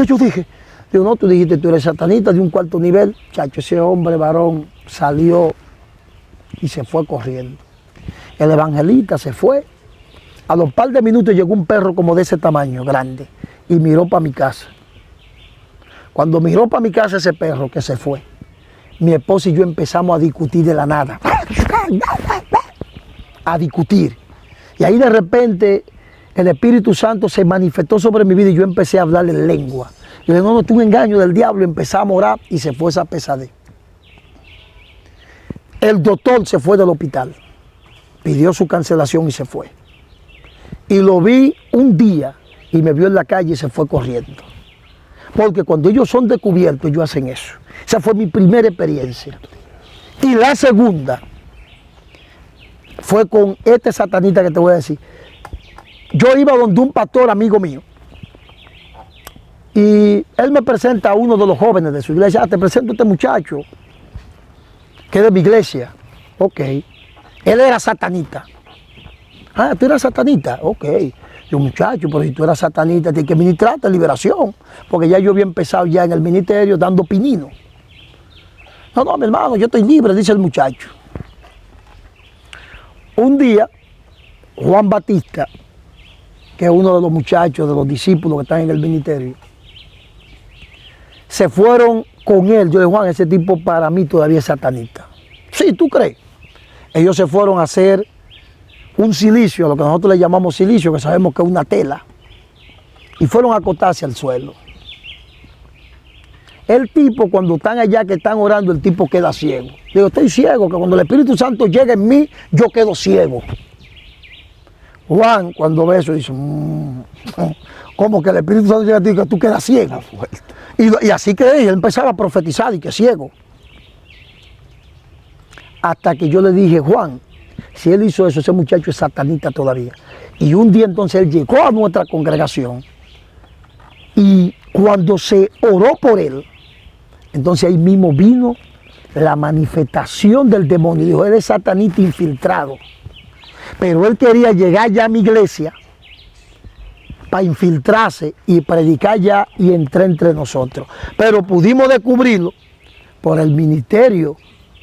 Digo, no, tú dijiste, tú eres satanista de un 4º nivel. Chacho, ese hombre varón salió y se fue corriendo. El evangelista se fue. A los par de minutos llegó un perro como de ese tamaño, grande, y miró para mi casa. Cuando miró para mi casa ese perro que se fue, mi esposa y yo empezamos a discutir de la nada. A discutir. Y ahí de repente el Espíritu Santo se manifestó sobre mi vida y yo empecé a hablarle en lengua. Yo le dije, no, es un engaño del diablo. Empezamos a orar y se fue esa pesadez. El doctor se fue del hospital, pidió su cancelación y se fue. Y lo vi un día y me vio en la calle y se fue corriendo. Porque cuando ellos son descubiertos, ellos hacen eso. Esa fue mi primera experiencia. Y la segunda, fue con este satanista que te voy a decir. Yo iba donde un pastor amigo mío y él me presenta a uno de los jóvenes de su iglesia. Te presento a este muchacho que es de mi iglesia. Ok. Él era satanista. Ah, tú eras satanista. Ok. Yo, muchacho, pero si tú eras satanista, tienes que ministrarte liberación. Porque ya yo había empezado ya en el ministerio dando pinino. No, mi hermano, yo estoy libre, dice el muchacho. Un día, Juan Batista, que es uno de los muchachos, de los discípulos que están en el ministerio, se fueron con él. Yo dije, Juan, ese tipo para mí todavía es satanista. Sí, ¿tú crees? Ellos se fueron a hacer un silicio, a lo que nosotros le llamamos silicio, que sabemos que es una tela, y fueron a acostarse al suelo. El tipo, cuando están allá, que están orando, el tipo queda ciego. Digo, estoy ciego, que cuando el Espíritu Santo llega en mí, yo quedo ciego. Juan, cuando ve eso, dice, ¿cómo que el Espíritu Santo llega a ti, que tú quedas ciego? Y así que él empezaba a profetizar y que ciego. Hasta que yo le dije, Juan, si él hizo eso, ese muchacho es satanista todavía. Y un día entonces él llegó a nuestra congregación y cuando se oró por él, entonces ahí mismo vino la manifestación del demonio. Dijo, él es satanista infiltrado. Pero él quería llegar ya a mi iglesia para infiltrarse y predicar ya y entrar entre nosotros. Pero pudimos descubrirlo por el ministerio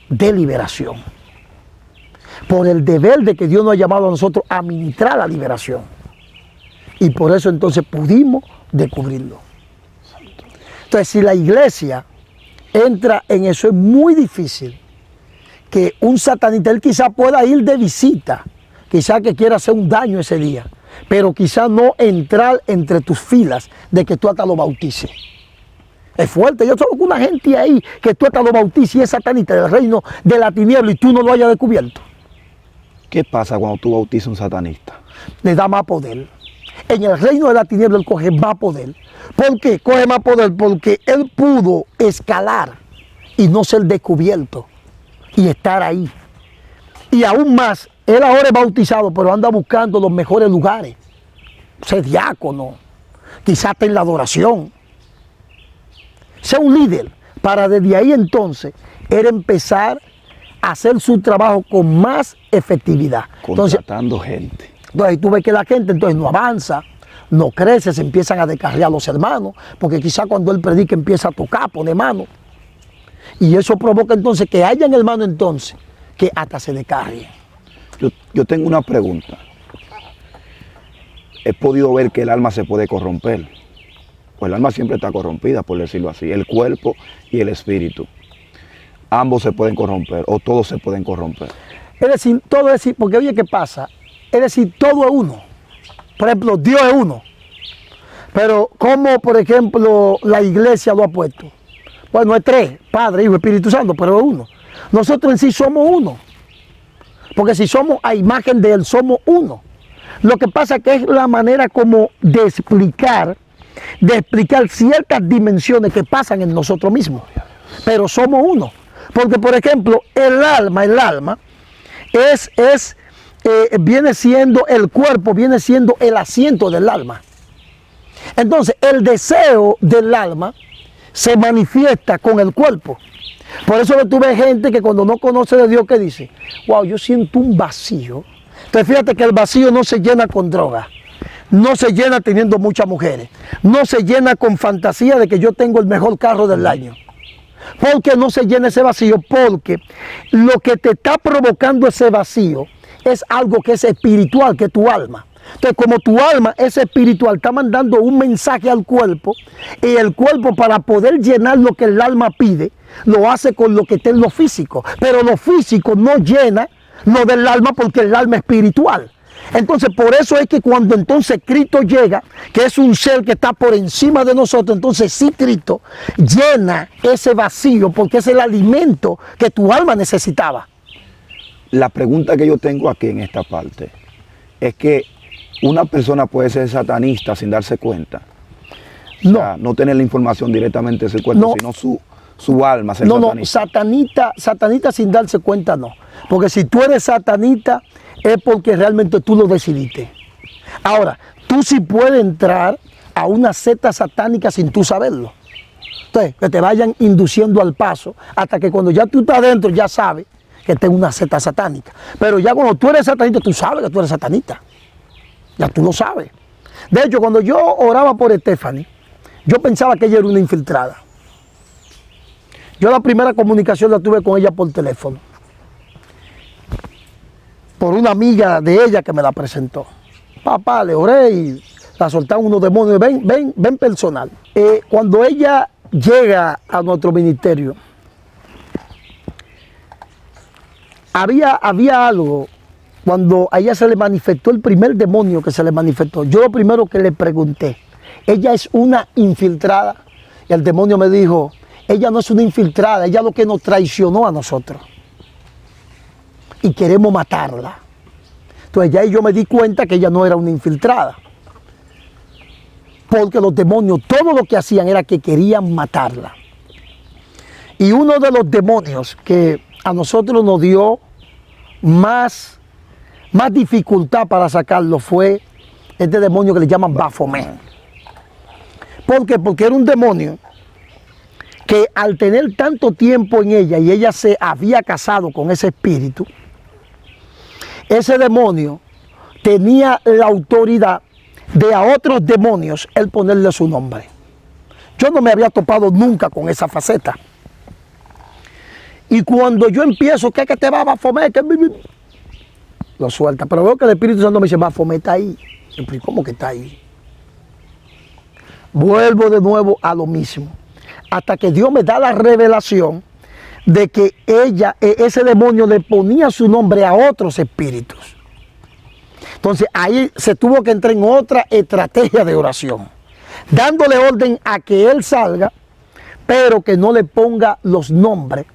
de liberación. Por el deber de que Dios nos ha llamado a nosotros a ministrar la liberación. Y por eso entonces pudimos descubrirlo. Entonces, si la iglesia entra en eso, es muy difícil que un satanista, él quizá pueda ir de visita, quizá que quiera hacer un daño ese día, pero quizá no entrar entre tus filas de que tú hasta lo bautices. Es fuerte. Yo solo con una gente ahí que tú hasta lo bautices y es satanista del reino de la tiniebla y tú no lo hayas descubierto. ¿Qué pasa cuando tú bautizas a un satanista? Le da más poder. En el reino de la tiniebla él coge más poder. ¿Por qué coge más poder? Porque él pudo escalar y no ser descubierto y estar ahí. Y aún más, él ahora es bautizado, pero anda buscando los mejores lugares. Ser diácono, quizás en la adoración. Ser un líder, para desde ahí entonces, él empezar a hacer su trabajo con más efectividad. Contratando gente. Entonces tú ves que la gente entonces no avanza, no crece, se empiezan a descarriar los hermanos, porque quizás cuando él predica empieza a tocar, pone mano. Y eso provoca entonces que hayan hermanos entonces que hasta se descarrien. Yo tengo una pregunta. He podido ver que el alma se puede corromper. Pues el alma siempre está corrompida, por decirlo así. El cuerpo y el espíritu. Ambos se pueden corromper o todos se pueden corromper. Es decir, todo es decir, porque oye, ¿qué pasa? Es decir, todo es uno. Por ejemplo, Dios es uno. Pero ¿cómo, por ejemplo, la iglesia lo ha puesto? Bueno, es tres, Padre, Hijo, Espíritu Santo, pero es uno. Nosotros en sí somos uno. Porque si somos a imagen de Él, somos uno. Lo que pasa es que es la manera como de explicar ciertas dimensiones que pasan en nosotros mismos. Pero somos uno. Porque, por ejemplo, el alma viene siendo el cuerpo, viene siendo el asiento del alma. Entonces, el deseo del alma se manifiesta con el cuerpo. Por eso tú ves gente que cuando no conoce de Dios, ¿qué dice? Wow, yo siento un vacío. Entonces, fíjate que el vacío no se llena con droga, no se llena teniendo muchas mujeres, no se llena con fantasía de que yo tengo el mejor carro del año. ¿Por qué no se llena ese vacío? Porque lo que te está provocando ese vacío es algo que es espiritual, que es tu alma. Entonces, como tu alma es espiritual, está mandando un mensaje al cuerpo, y el cuerpo, para poder llenar lo que el alma pide, lo hace con lo que está en lo físico. Pero lo físico no llena lo del alma, porque el alma es espiritual. Entonces, por eso es que cuando entonces Cristo llega, que es un ser que está por encima de nosotros, entonces sí, Cristo llena ese vacío, porque es el alimento que tu alma necesitaba. La pregunta que yo tengo aquí en esta parte es que una persona puede ser satanista sin darse cuenta. No. O sea, no tener la información directamente de su cuerpo, No. sino su alma ser No, satanista. satanita sin darse cuenta no. Porque si tú eres satanita es porque realmente tú lo decidiste. Ahora, tú sí puedes entrar a una secta satánica sin tú saberlo. Entonces, que te vayan induciendo al paso hasta que cuando ya tú estás adentro ya sabes que esta es una secta satánica. Pero ya cuando tú eres satanita, tú sabes que tú eres satanita. Ya tú lo sabes. De hecho, cuando yo oraba por Stephanie, yo pensaba que ella era una infiltrada. Yo la primera comunicación la tuve con ella por teléfono. Por una amiga de ella que me la presentó. Papá, le oré y la soltaron unos demonios. Ven personal. Cuando ella llega a nuestro ministerio, había algo. Cuando a ella se le manifestó el primer demonio que se le manifestó, yo lo primero que le pregunté, ella es una infiltrada. Y el demonio me dijo, ella no es una infiltrada, ella es lo que nos traicionó a nosotros. Y queremos matarla. Entonces ya yo me di cuenta que ella no era una infiltrada. Porque los demonios, todo lo que hacían era que querían matarla. Y uno de los demonios que a nosotros nos dio más dificultad para sacarlo fue este demonio que le llaman Baphomet. ¿Por qué? Porque era un demonio que al tener tanto tiempo en ella y ella se había casado con ese espíritu, ese demonio tenía la autoridad de a otros demonios el ponerle su nombre. Yo no me había topado nunca con esa faceta. Y cuando yo empiezo, ¿qué te va a Baphomet? Lo suelta, pero veo que el Espíritu Santo me dice, Baphomet está ahí. Y ¿cómo que está ahí? Vuelvo de nuevo a lo mismo. Hasta que Dios me da la revelación de que ese demonio le ponía su nombre a otros espíritus. Entonces ahí se tuvo que entrar en otra estrategia de oración, dándole orden a que él salga, pero que no le ponga los nombres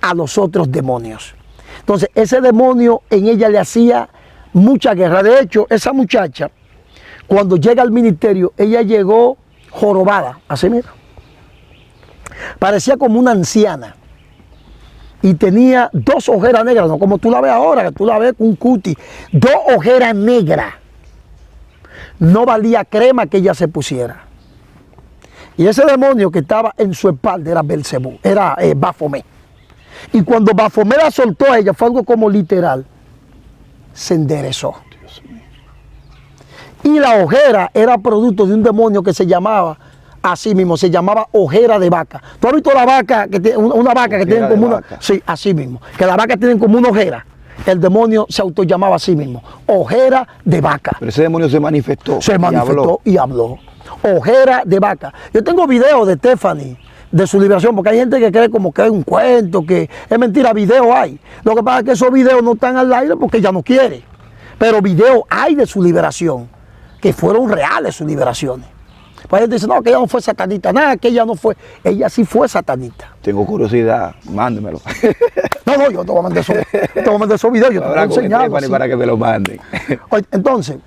a los otros demonios. Entonces ese demonio en ella le hacía mucha guerra. De hecho, esa muchacha, cuando llega al ministerio, ella llegó jorobada, así mira. Parecía como una anciana. Y tenía 2 ojeras negras, no como tú la ves ahora, que tú la ves con un cuti. 2 ojeras negras. No valía crema que ella se pusiera. Y ese demonio que estaba en su espalda era Belcebú, era Baphomet. Y cuando Baphomet la soltó a ella, fue algo como literal, se enderezó. Y la ojera era producto de un demonio que se llamaba, así mismo, se llamaba ojera de vaca. ¿Tú has visto la vaca, que tiene, una vaca que tiene como una? Sí, así mismo, que la vaca tiene como una ojera. El demonio se autollamaba así mismo, ojera de vaca. Pero ese demonio se manifestó. Se manifestó y habló. Ojera de vaca. Yo tengo videos de Stephanie, de su liberación, porque hay gente que cree como que es un cuento, que es mentira, videos hay. Lo que pasa es que esos videos no están al aire porque ella no quiere. Pero videos hay de su liberación, que fueron reales sus liberaciones. Pues gente dice, no, que ella no fue satanita, nada, que ella no fue. Ella sí fue satanita. Tengo curiosidad, mándemelo. No, yo te voy a mandar esos videos, yo te voy a enseñar. Para que me lo manden. Entonces,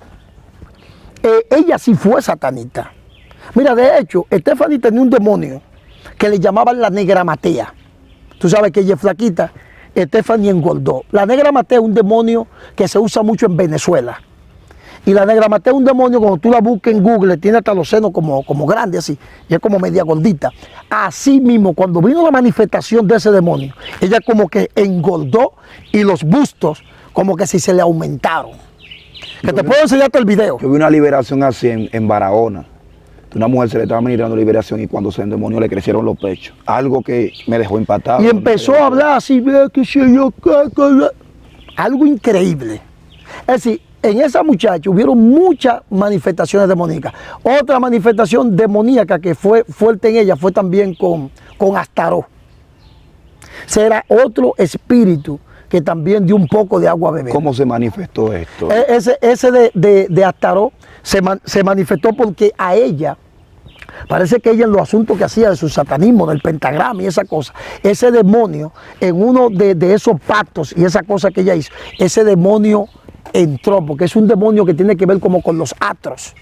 ella sí fue satanita. Mira, de hecho, Stephanie tenía un demonio que le llamaban la negra Matea. Tú sabes que ella es flaquita, Stephanie engordó. La negra Matea es un demonio que se usa mucho en Venezuela. Y la negra Matea es un demonio, cuando tú la buscas en Google, tiene hasta los senos como grandes así, y es como media gordita. Así mismo, cuando vino la manifestación de ese demonio, ella como que engordó y los bustos como que si se le aumentaron. Que te puedo enseñarte el video. Yo vi una liberación así en Barahona. Una mujer se le estaba ministrando liberación y cuando se endemonió le crecieron los pechos. Algo que me dejó impactado. Y empezó a hablar así, algo increíble. Es decir, en esa muchacha hubieron muchas manifestaciones demoníacas. Otra manifestación demoníaca que fue fuerte en ella fue también con Astaró. Será otro espíritu que también dio un poco de agua a beber. ¿Cómo se manifestó esto? Ese de Astaró se manifestó porque a ella, parece que ella en los asuntos que hacía de su satanismo, del pentagrama y esa cosa, ese demonio, en uno de esos pactos y esa cosa que ella hizo, ese demonio entró, porque es un demonio que tiene que ver como con los astros.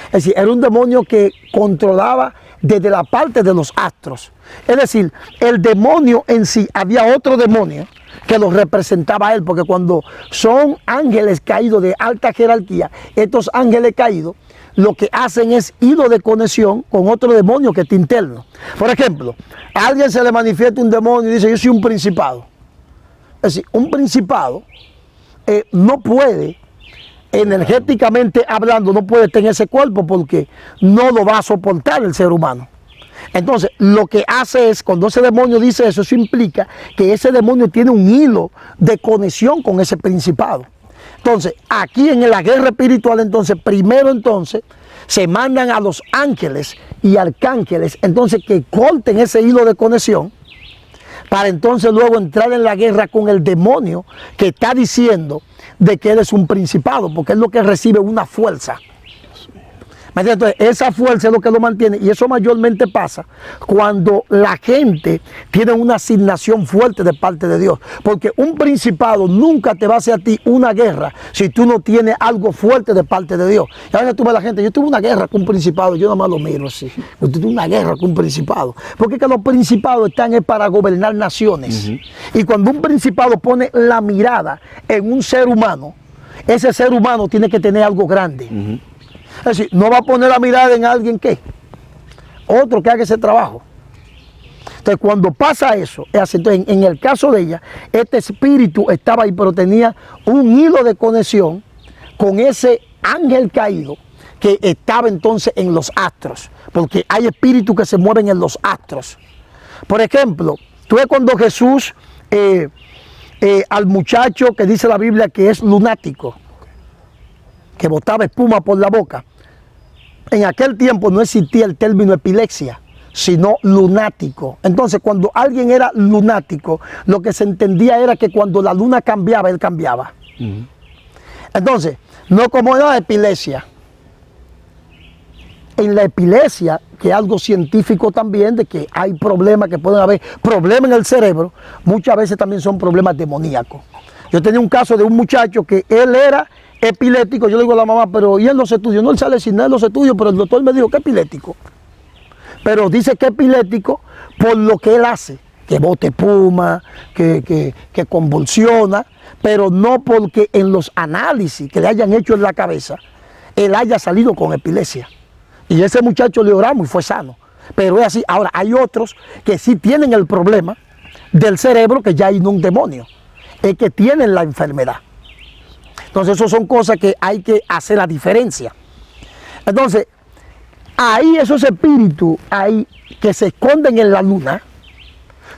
Es decir, era un demonio que controlaba desde la parte de los astros. Es decir, el demonio en sí, había otro demonio que lo representaba a él, porque cuando son ángeles caídos de alta jerarquía, estos ángeles caídos lo que hacen es hilo de conexión con otro demonio que está interno. Por ejemplo, a alguien se le manifiesta un demonio y dice, yo soy un principado. Es decir, un principado no puede, energéticamente hablando, no puede tener ese cuerpo porque no lo va a soportar el ser humano. Entonces, lo que hace es, cuando ese demonio dice eso, eso implica que ese demonio tiene un hilo de conexión con ese principado. Entonces, aquí en la guerra espiritual, entonces, primero entonces, se mandan a los ángeles y arcángeles, entonces, que corten ese hilo de conexión, para entonces luego entrar en la guerra con el demonio que está diciendo de que él es un principado, porque es lo que recibe una fuerza. Entonces, esa fuerza es lo que lo mantiene, y eso mayormente pasa cuando la gente tiene una asignación fuerte de parte de Dios, porque un principado nunca te va a hacer a ti una guerra si tú no tienes algo fuerte de parte de Dios. Y a veces tú ves a la gente, yo tuve una guerra con un principado, yo nada más lo miro así, yo tuve una guerra con un principado, porque es que los principados están para gobernar naciones, y cuando un principado pone la mirada en un ser humano, ese ser humano tiene que tener algo grande. Es decir, no va a poner la mirada en alguien que otro que haga ese trabajo. Entonces, cuando pasa eso, es así. Entonces, en el caso de ella, este espíritu estaba ahí, pero tenía un hilo de conexión con ese ángel caído que estaba entonces en los astros, porque hay espíritus que se mueven en los astros. Por ejemplo, tú ves cuando Jesús al muchacho que dice la Biblia que es lunático, que botaba espuma por la boca. En aquel tiempo no existía el término epilepsia, sino lunático. Entonces, cuando alguien era lunático, lo que se entendía era que cuando la luna cambiaba, él cambiaba. Entonces, no como era epilepsia. En la epilepsia, que es algo científico también, de que hay problemas, que pueden haber problemas en el cerebro, muchas veces también son problemas demoníacos. Yo tenía un caso de un muchacho que él era epiléptico. Yo le digo a la mamá, pero ¿y en los estudios? No, él sale sin nada en los estudios, pero el doctor me dijo que epiléptico. Pero dice que epiléptico por lo que él hace, que bote espuma, que convulsiona, pero no porque en los análisis que le hayan hecho en la cabeza, él haya salido con epilepsia. Y ese muchacho le oramos y fue sano. Pero es así. Ahora, hay otros que sí tienen el problema del cerebro, que ya hay un demonio, es que tienen la enfermedad. Entonces, eso son cosas que hay que hacer la diferencia. Entonces, ahí esos espíritus ahí que se esconden en la luna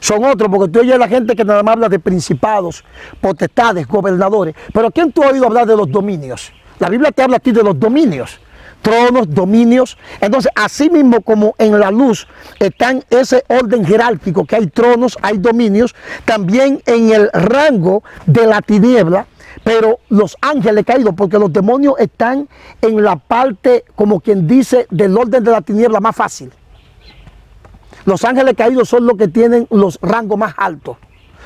son otros, porque tú oyes a la gente que nada más habla de principados, potestades, gobernadores. Pero ¿quién tú has oído hablar de los dominios? La Biblia te habla a ti de los dominios, tronos, dominios. Entonces, así mismo como en la luz está en ese orden jerárquico, que hay tronos, hay dominios, también en el rango de la tiniebla, pero los ángeles caídos, porque los demonios están en la parte, como quien dice, del orden de la tiniebla más fácil. Los ángeles caídos son los que tienen los rangos más altos,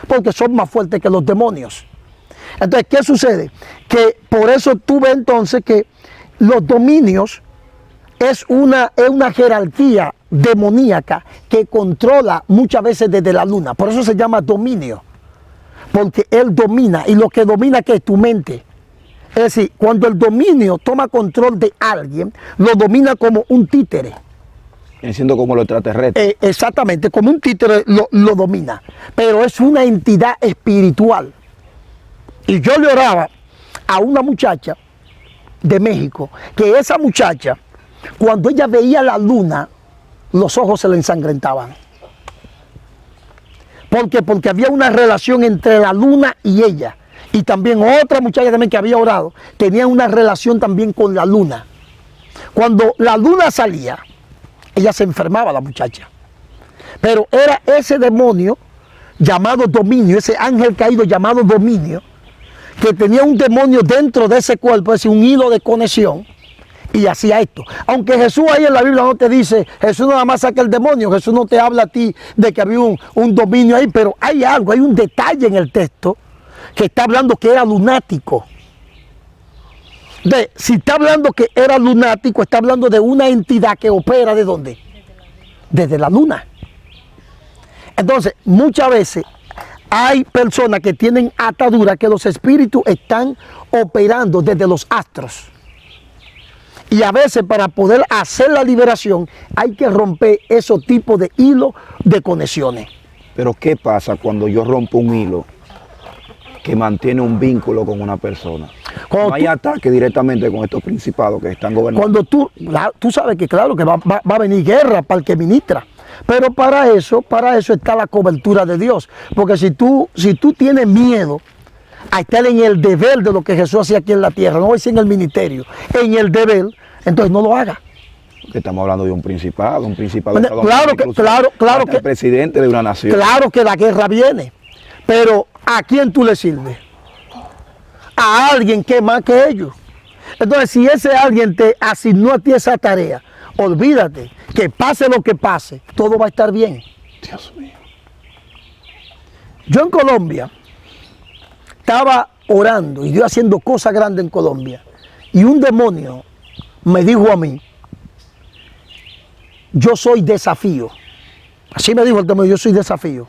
porque son más fuertes que los demonios. Entonces, ¿qué sucede? Que por eso tú ves entonces que los dominios es una jerarquía demoníaca que controla muchas veces desde la luna. Por eso se llama dominio. Porque él domina, y lo que domina que es tu mente. Es decir, cuando el dominio toma control de alguien, lo domina como un títere. Siendo como los extraterrestres. Exactamente, como un títere lo domina. Pero es una entidad espiritual. Y yo le oraba a una muchacha de México, que esa muchacha, cuando ella veía la luna, los ojos se le ensangrentaban. ¿Por qué? Porque había una relación entre la luna y ella. Y también otra muchacha también que había orado, tenía una relación también con la luna. Cuando la luna salía, ella se enfermaba, la muchacha. Pero era ese demonio llamado dominio, ese ángel caído llamado dominio, que tenía un demonio dentro de ese cuerpo, es decir, un hilo de conexión, y hacía esto. Aunque Jesús ahí en la Biblia no te dice, Jesús nada más saca el demonio, Jesús no te habla a ti de que había un dominio ahí, pero hay algo, hay un detalle en el texto que está hablando que era lunático. Si está hablando que era lunático, está hablando de una entidad que opera ¿de dónde? desde la luna. Entonces, muchas veces hay personas que tienen ataduras que los espíritus están operando desde los astros. Y a veces para poder hacer la liberación hay que romper esos tipos de hilos de conexiones. Pero ¿qué pasa cuando yo rompo un hilo que mantiene un vínculo con una persona? Cuando No hay ataque directamente con estos principados que están gobernando. Cuando tú sabes que claro que va a venir guerra para el que ministra, pero para eso está la cobertura de Dios. Porque si tú tienes miedo a estar en el deber de lo que Jesús hacía aquí en la tierra, no voy a decir en el ministerio, en el deber, entonces no lo haga. Que estamos hablando de un principado Bueno, claro que el presidente de una nación. Claro que la guerra viene, pero ¿a quién tú le sirves? A alguien que es más que ellos. Entonces, si ese alguien te asignó a ti esa tarea, olvídate, que pase lo que pase, todo va a estar bien. Dios mío. Yo en Colombia estaba orando y Dios haciendo cosas grandes en Colombia. Y un demonio me dijo a mí, yo soy desafío. Así me dijo el demonio, yo soy desafío.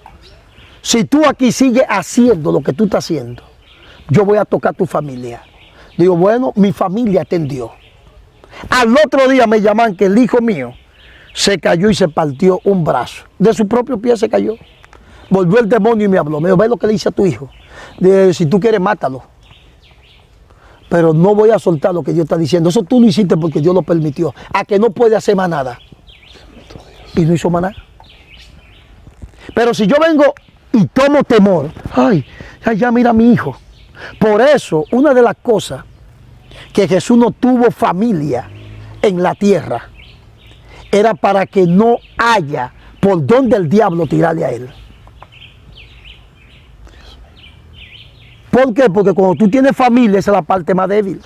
Si tú aquí sigues haciendo lo que tú estás haciendo, yo voy a tocar tu familia. Digo, bueno, mi familia atendió. Al otro día me llaman que el hijo mío se cayó y se partió un brazo. De su propio pie se cayó. Volvió el demonio y me habló. Me dijo, ve lo que le hice a tu hijo. Dije, si tú quieres, mátalo. Pero no voy a soltar lo que Dios está diciendo. Eso tú lo hiciste porque Dios lo permitió. A que no puede hacer más nada. Y no hizo más nada. Pero si yo vengo y tomo temor, ay, ya mira a mi hijo. Por eso, una de las cosas que Jesús no tuvo familia en la tierra era para que no haya por donde el diablo tirarle a él. ¿Por qué? Porque cuando tú tienes familia, esa es la parte más débil.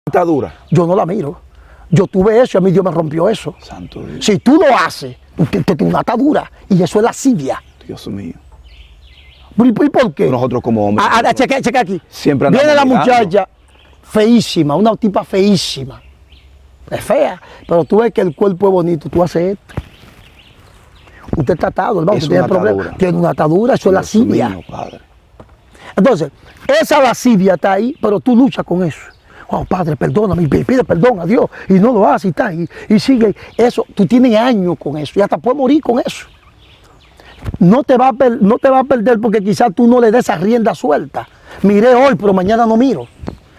Atadura. Yo no la miro. Yo tuve eso y a mí Dios me rompió eso. Santo Dios. Si tú lo haces, usted tiene una atadura y eso es lascivia. Dios mío. ¿Y por qué? Nosotros como hombres. Checa aquí. Siempre andamos viene la mirando. muchacha feísima, una tipa feísima. Es fea, pero tú ves que el cuerpo es bonito, tú haces esto. Usted está atado, hermano, Es usted tiene una problemas. atadura. Tiene una atadura, eso es Dios lascivia. mío, Padre. Entonces, esa lascivia está ahí, pero tú luchas con eso. Oh, Padre, perdóname, y pide perdón a Dios, y no lo hace y está, y sigue. Eso, tú tienes años con eso, y hasta puedes morir con eso. No te va a perder porque quizás tú no le des esa rienda suelta. Miré hoy, pero mañana no miro.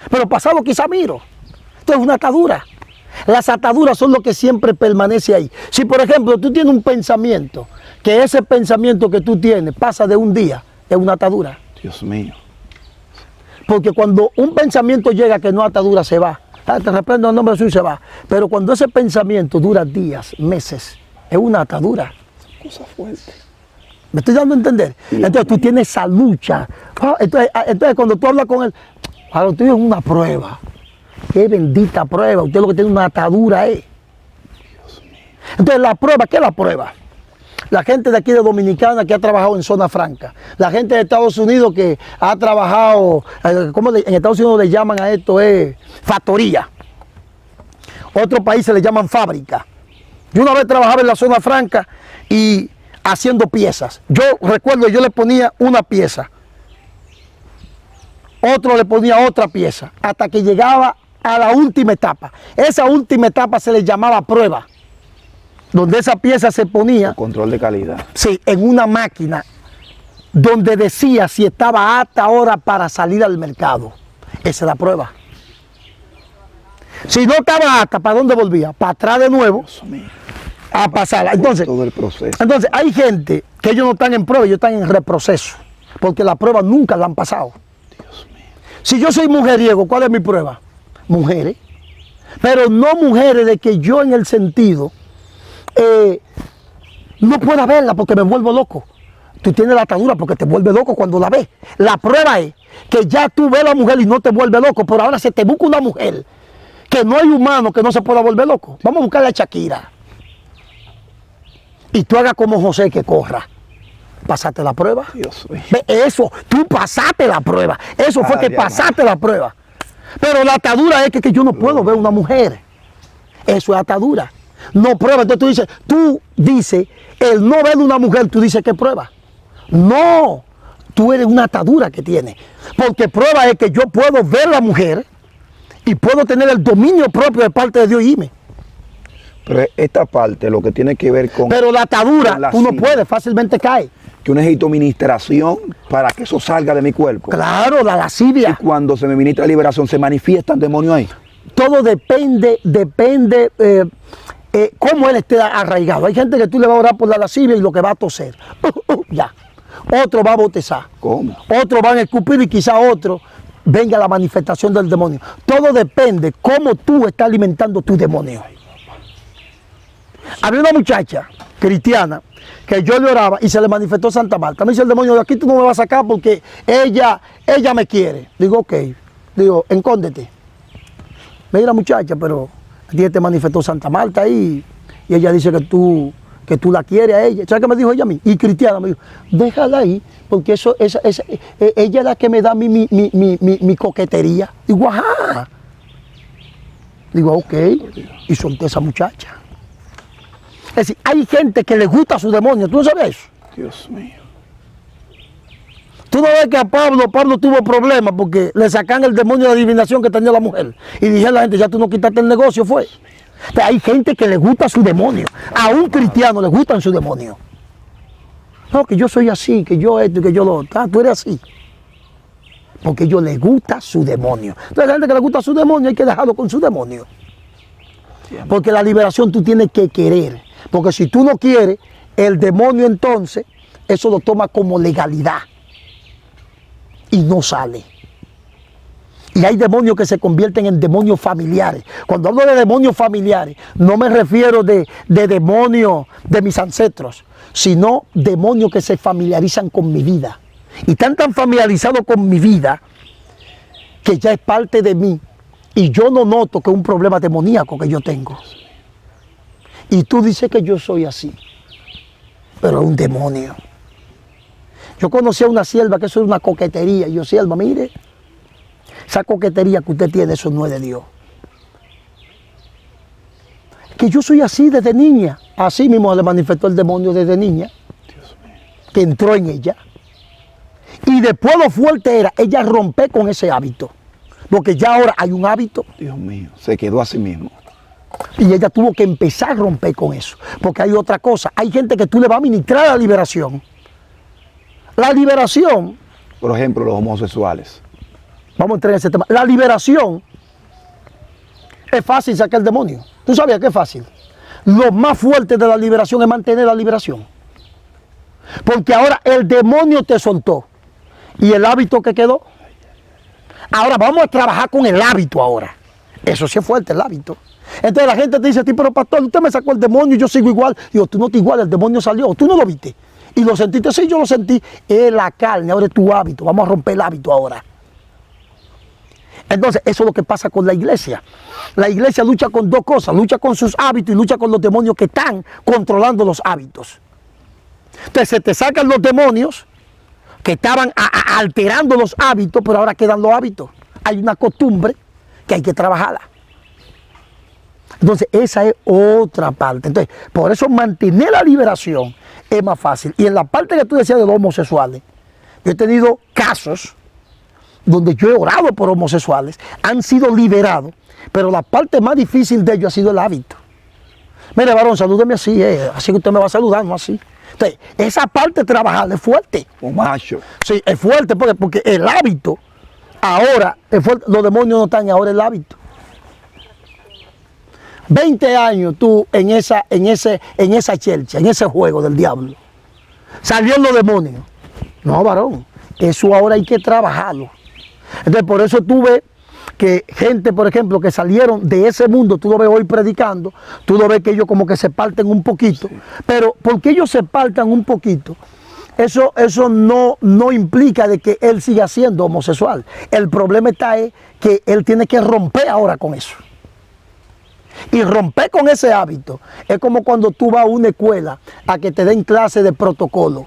Pero pasado quizás miro. Esto es una atadura. Las ataduras son lo que siempre permanece ahí. Si, por ejemplo, tú tienes un pensamiento, que ese pensamiento que tú tienes pasa de un día, es una atadura. Dios mío. Porque cuando un pensamiento llega que no es atadura, se va. Te reprendo el nombre de Jesús y se va. Pero cuando ese pensamiento dura días, meses, es una atadura. Cosa fuerte. ¿Me estoy dando a entender? Entonces tú tienes esa lucha. Entonces cuando tú hablas con él, a lo tuyo es una prueba. Qué bendita prueba. Usted lo que tiene una atadura es. Entonces la prueba, ¿qué es la prueba? La gente de aquí de Dominicana que ha trabajado en zona franca. La gente de Estados Unidos que ha trabajado, en Estados Unidos le llaman a esto factoría. Otros países le llaman fábrica. Yo una vez trabajaba en la zona franca y haciendo piezas. Yo recuerdo, yo le ponía una pieza. Otro le ponía otra pieza. Hasta que llegaba a la última etapa. Esa última etapa se le llamaba prueba. Donde esa pieza se ponía, Control de calidad. sí, en una máquina donde decía si estaba apta ahora para salir al mercado. Esa es la prueba. Si no estaba apta, ¿para dónde volvía? Para atrás de nuevo Dios mío. a pasarla. Entonces, Todo el proceso. entonces hay gente que ellos no están en prueba, ellos están en reproceso. Porque la prueba nunca la han pasado. Dios mío. Si yo soy mujeriego, ¿cuál es mi prueba? Mujeres. Pero no mujeres de que yo en el sentido no pueda verla porque me vuelvo loco. Tú tienes la atadura porque te vuelve loco cuando la ves. La prueba es que ya tú ves a la mujer y no te vuelve loco, pero ahora se te busca una mujer que no hay humano que no se pueda volver loco. Vamos a buscarle a Shakira. Y tú hagas como José que corra. ¿Pasaste la prueba? Dios mío. Ve, eso, tú pasaste la prueba. Eso fue que Ay, pasaste la prueba. Pero la atadura es que yo no puedo ver una mujer. Eso es atadura. No prueba. Entonces tú dices, el no ver una mujer, tú dices que prueba. No, tú eres una atadura que tienes. Porque prueba es que yo puedo ver la mujer y puedo tener el dominio propio de parte de Dios y irme. Pero esta parte, lo que tiene que ver con... Pero la atadura, con la tú no sida, puedes, fácilmente cae. que yo necesito ministración para que eso salga de mi cuerpo. Claro, la lascivia. Y cuando se me ministra liberación, ¿se manifiesta el demonio ahí? Todo depende cómo él esté arraigado. Hay gente que tú le vas a orar por la lascivia y lo que va a toser. Ya. Otro va a botezar. ¿Cómo? Otro van a escupir y quizá otro venga la manifestación del demonio. Todo depende cómo tú estás alimentando tu demonio. Había una muchacha cristiana que yo le oraba y se le manifestó Santa Marta. Me dice el demonio, de aquí tú no me vas a sacar porque ella me quiere. Digo, ok. Digo, encóndete. Mira muchacha, pero a ti te manifestó Santa Marta ahí y ella dice que tú la quieres a ella. ¿Sabes qué me dijo ella a mí? Y cristiana me dijo, déjala ahí, porque ella es la que me da mi coquetería. Digo, ajá. Digo, ok. Y solté a esa muchacha. Es decir, hay gente que le gusta su demonio. ¿Tú no sabes eso? Dios mío. Tú no ves que a Pablo tuvo problemas porque le sacan el demonio de adivinación que tenía la mujer. Y dije a la gente, ya tú no quitaste el negocio, fue. Pero hay gente que le gusta su demonio. A un cristiano le gustan su demonio. No, que yo soy así, que yo esto y que yo lo otro. Ah, tú eres así. Porque a ellos les gusta su demonio. Entonces, a la gente que le gusta su demonio hay que dejarlo con su demonio. Porque la liberación tú tienes que querer. Porque si tú no quieres, el demonio entonces, eso lo toma como legalidad. Y no sale. Y hay demonios que se convierten en demonios familiares. Cuando hablo de demonios familiares, no me refiero de demonios de mis ancestros, sino demonios que se familiarizan con mi vida. Y están tan familiarizados con mi vida que ya es parte de mí y yo no noto que es un problema demoníaco que yo tengo. Y tú dices que yo soy así, pero es un demonio. Yo conocí a una sierva que eso es una coquetería. Y yo, sierva, mire, esa coquetería que usted tiene, eso no es de Dios. Que yo soy así desde niña. Así mismo le manifestó el demonio desde niña, que entró en ella. Y después lo fuerte era ella romper con ese hábito. Porque ya ahora hay un hábito. Dios mío, se quedó a sí mismo. Y ella tuvo que empezar a romper con eso. Porque hay otra cosa. Hay gente que tú le vas a ministrar la liberación. La liberación. Por ejemplo, los homosexuales. Vamos a entrar en ese tema. La liberación es fácil sacar el demonio. ¿Tú sabías que es fácil? Lo más fuerte de la liberación es mantener la liberación. Porque ahora el demonio te soltó. ¿Y el hábito que quedó? Ahora vamos a trabajar con el hábito ahora. Eso sí es fuerte, el hábito. Entonces la gente te dice a ti, pero pastor, usted me sacó el demonio y yo sigo igual. Digo, tú no te igual, el demonio salió, tú no lo viste. Y lo sentiste, sí, yo lo sentí. Es la carne, ahora es tu hábito. Vamos a romper el hábito ahora. Entonces, eso es lo que pasa con la iglesia. La iglesia lucha con dos cosas. Lucha con sus hábitos y lucha con los demonios que están controlando los hábitos. Entonces, se te sacan los demonios que estaban alterando los hábitos, pero ahora quedan los hábitos. Hay una costumbre que hay que trabajarla. Entonces, esa es otra parte. Entonces, por eso mantener la liberación es más fácil. Y en la parte que tú decías de los homosexuales, yo he tenido casos donde yo he orado por homosexuales, han sido liberados, pero la parte más difícil de ellos ha sido el hábito. Mire, varón, salúdeme así, así que usted me va a saludar, no así. Entonces, esa parte de trabajar es fuerte. Un macho. Sí, es fuerte porque el hábito, ahora, es fuerte. Los demonios no están ahora el hábito. 20 años tú en esa chelcha, en ese juego del diablo. Salieron los demonios. No, varón, eso ahora hay que trabajarlo. Entonces, por eso tú ves que gente, por ejemplo, que salieron de ese mundo, tú lo ves hoy predicando, tú lo ves que ellos como que se parten un poquito, sí. Pero porque ellos se partan un poquito, eso no implica de que él siga siendo homosexual. El problema está es que él tiene que romper ahora con eso. Y romper con ese hábito es como cuando tú vas a una escuela a que te den clase de protocolo.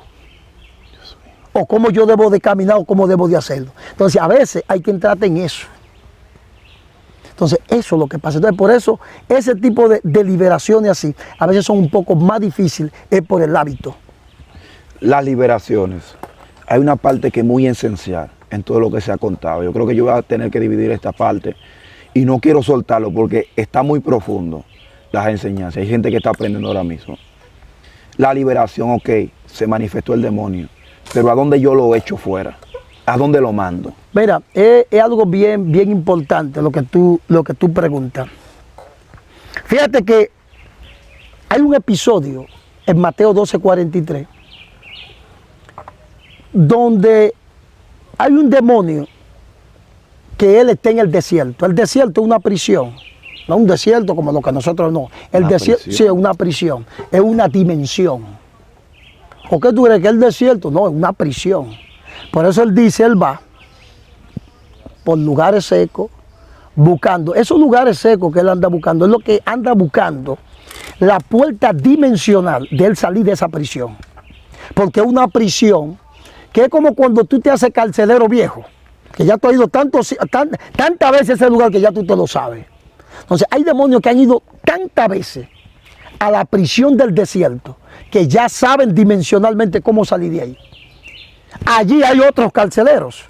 O cómo yo debo de caminar o cómo debo de hacerlo. Entonces, a veces hay que entrar en eso. Entonces, eso es lo que pasa. Entonces, por eso, ese tipo de liberaciones así, a veces son un poco más difíciles, es por el hábito. Las liberaciones. Hay una parte que es muy esencial en todo lo que se ha contado. Yo creo que yo voy a tener que dividir esta parte y no quiero soltarlo porque está muy profundo las enseñanzas. Hay gente que está aprendiendo ahora mismo. La liberación, ok, se manifestó el demonio. Pero ¿a dónde yo lo echo fuera? ¿A dónde lo mando? Mira, es algo bien importante lo que tú preguntas. Fíjate que hay un episodio en Mateo 12:43 donde hay un demonio que él está en el desierto. El desierto es una prisión. No un desierto como lo que nosotros no. El desierto sí es una prisión, es una dimensión. ¿Por qué tú crees que el desierto? No, es una prisión. Por eso él dice, él va por lugares secos, buscando. Esos lugares secos que él anda buscando, es lo que anda buscando, la puerta dimensional de él salir de esa prisión. Porque es una prisión que es como cuando tú te haces carcelero viejo, que ya tú has ido tantas veces a ese lugar que ya tú te lo sabes. Entonces hay demonios que han ido tantas veces a la prisión del desierto, que ya saben dimensionalmente cómo salir de ahí. Allí hay otros carceleros.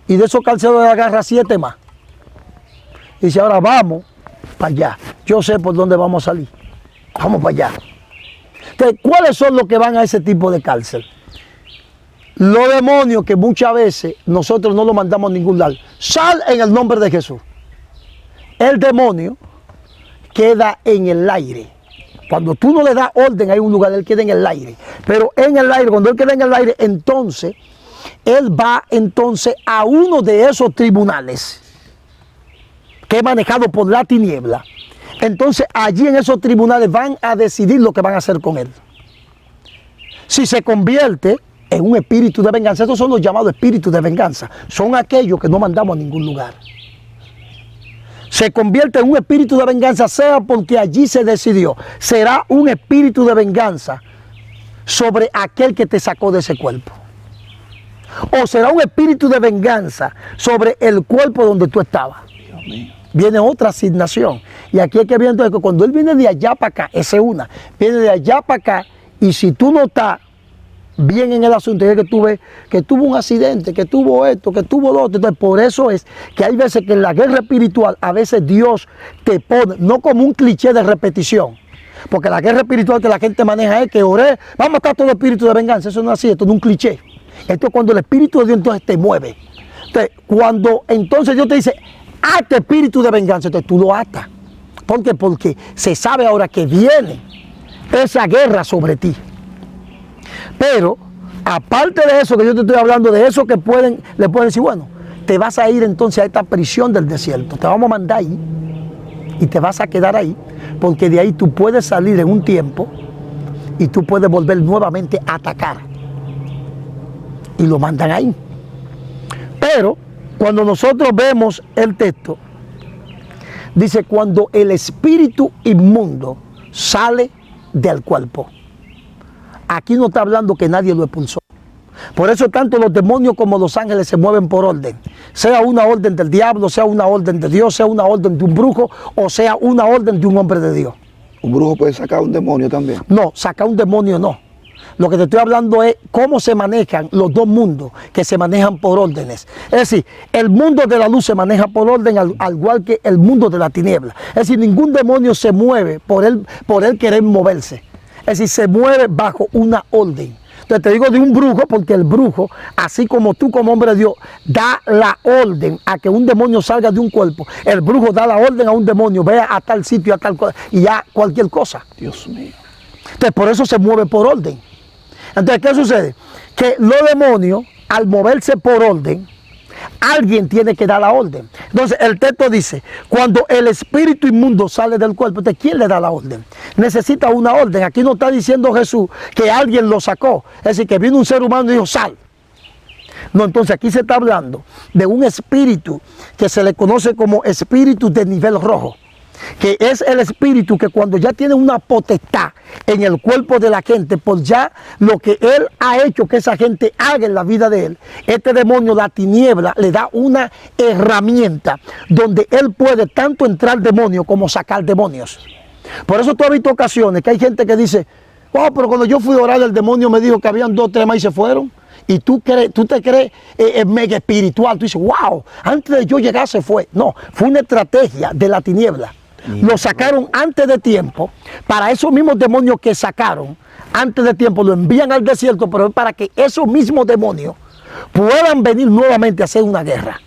Y de esos carceleros agarra 7 más. Y dice, ahora vamos para allá. Yo sé por dónde vamos a salir. Vamos para allá. Entonces, ¿cuáles son los que van a ese tipo de cárcel? Los demonios que muchas veces nosotros no los mandamos a ningún lado. Sal en el nombre de Jesús. El demonio queda en el aire. Cuando tú no le das orden, hay un lugar, él queda en el aire. Pero en el aire, cuando él queda en el aire, entonces, él va entonces a uno de esos tribunales que es manejado por la tiniebla. Entonces, allí en esos tribunales van a decidir lo que van a hacer con él. Si se convierte en un espíritu de venganza, estos son los llamados espíritus de venganza. Son aquellos que no mandamos a ningún lugar. se convierte en un espíritu de venganza, sea porque allí se decidió, será un espíritu de venganza sobre aquel que te sacó de ese cuerpo. O será un espíritu de venganza sobre el cuerpo donde tú estabas. Dios mío. Viene otra asignación. Y aquí es que viene entonces que cuando él viene de allá para acá, esa es una, viene de allá para acá, y si tú no estás bien en el asunto, es que tú ves que tuvo un accidente, que tuvo esto, que tuvo lo otro. Entonces, por eso es que hay veces que en la guerra espiritual, a veces Dios te pone, no como un cliché de repetición, porque la guerra espiritual que la gente maneja es que oré, vamos a matar todo el espíritu de venganza. Eso no es así, esto no es un cliché. Esto es cuando el Espíritu de Dios entonces te mueve. Entonces, cuando entonces Dios te dice, ata espíritu de venganza, entonces tú lo atas. ¿Por qué? Porque se sabe ahora que viene esa guerra sobre ti. Pero, aparte de eso que yo te estoy hablando, de eso que le pueden decir, bueno, te vas a ir entonces a esta prisión del desierto, te vamos a mandar ahí y te vas a quedar ahí, porque de ahí tú puedes salir en un tiempo y tú puedes volver nuevamente a atacar. Y lo mandan ahí. Pero, cuando nosotros vemos el texto, dice, cuando el espíritu inmundo sale del cuerpo. Aquí no está hablando que nadie lo expulsó. Por eso tanto los demonios como los ángeles se mueven por orden. Sea una orden del diablo, sea una orden de Dios, sea una orden de un brujo o sea una orden de un hombre de Dios. ¿Un brujo puede sacar un demonio también? No, sacar un demonio no. Lo que te estoy hablando es cómo se manejan los dos mundos, que se manejan por órdenes. Es decir, el mundo de la luz se maneja por orden al igual que el mundo de la tiniebla. Es decir, ningún demonio se mueve por él querer moverse. Es decir, se mueve bajo una orden. Entonces te digo de un brujo porque el brujo, así como tú como hombre de Dios, da la orden a que un demonio salga de un cuerpo. El brujo da la orden a un demonio, vea a tal sitio, a tal cosa, y ya cualquier cosa. Dios mío. Entonces por eso se mueve por orden. Entonces, ¿qué sucede? Que los demonios, al moverse por orden, alguien tiene que dar la orden. Entonces, el texto dice, cuando el espíritu inmundo sale del cuerpo, ¿de quién le da la orden? Necesita una orden. Aquí no está diciendo Jesús que alguien lo sacó. Es decir, que vino un ser humano y dijo, sal. No, entonces aquí se está hablando de un espíritu que se le conoce como espíritu de nivel rojo. Que es el espíritu que cuando ya tiene una potestad en el cuerpo de la gente, por ya lo que él ha hecho que esa gente haga en la vida de él, este demonio, la tiniebla, le da una herramienta donde él puede tanto entrar demonio como sacar demonios. Por eso tú has visto ocasiones que hay gente que dice, oh, pero cuando yo fui a orar el demonio me dijo que habían 2 o 3 más y se fueron. Y tú te crees mega espiritual, tú dices, wow, antes de yo llegar se fue. No, fue una estrategia de la tiniebla. Lo sacaron antes de tiempo. Para esos mismos demonios que sacaron antes de tiempo lo envían al desierto, pero es para que esos mismos demonios puedan venir nuevamente a hacer una guerra.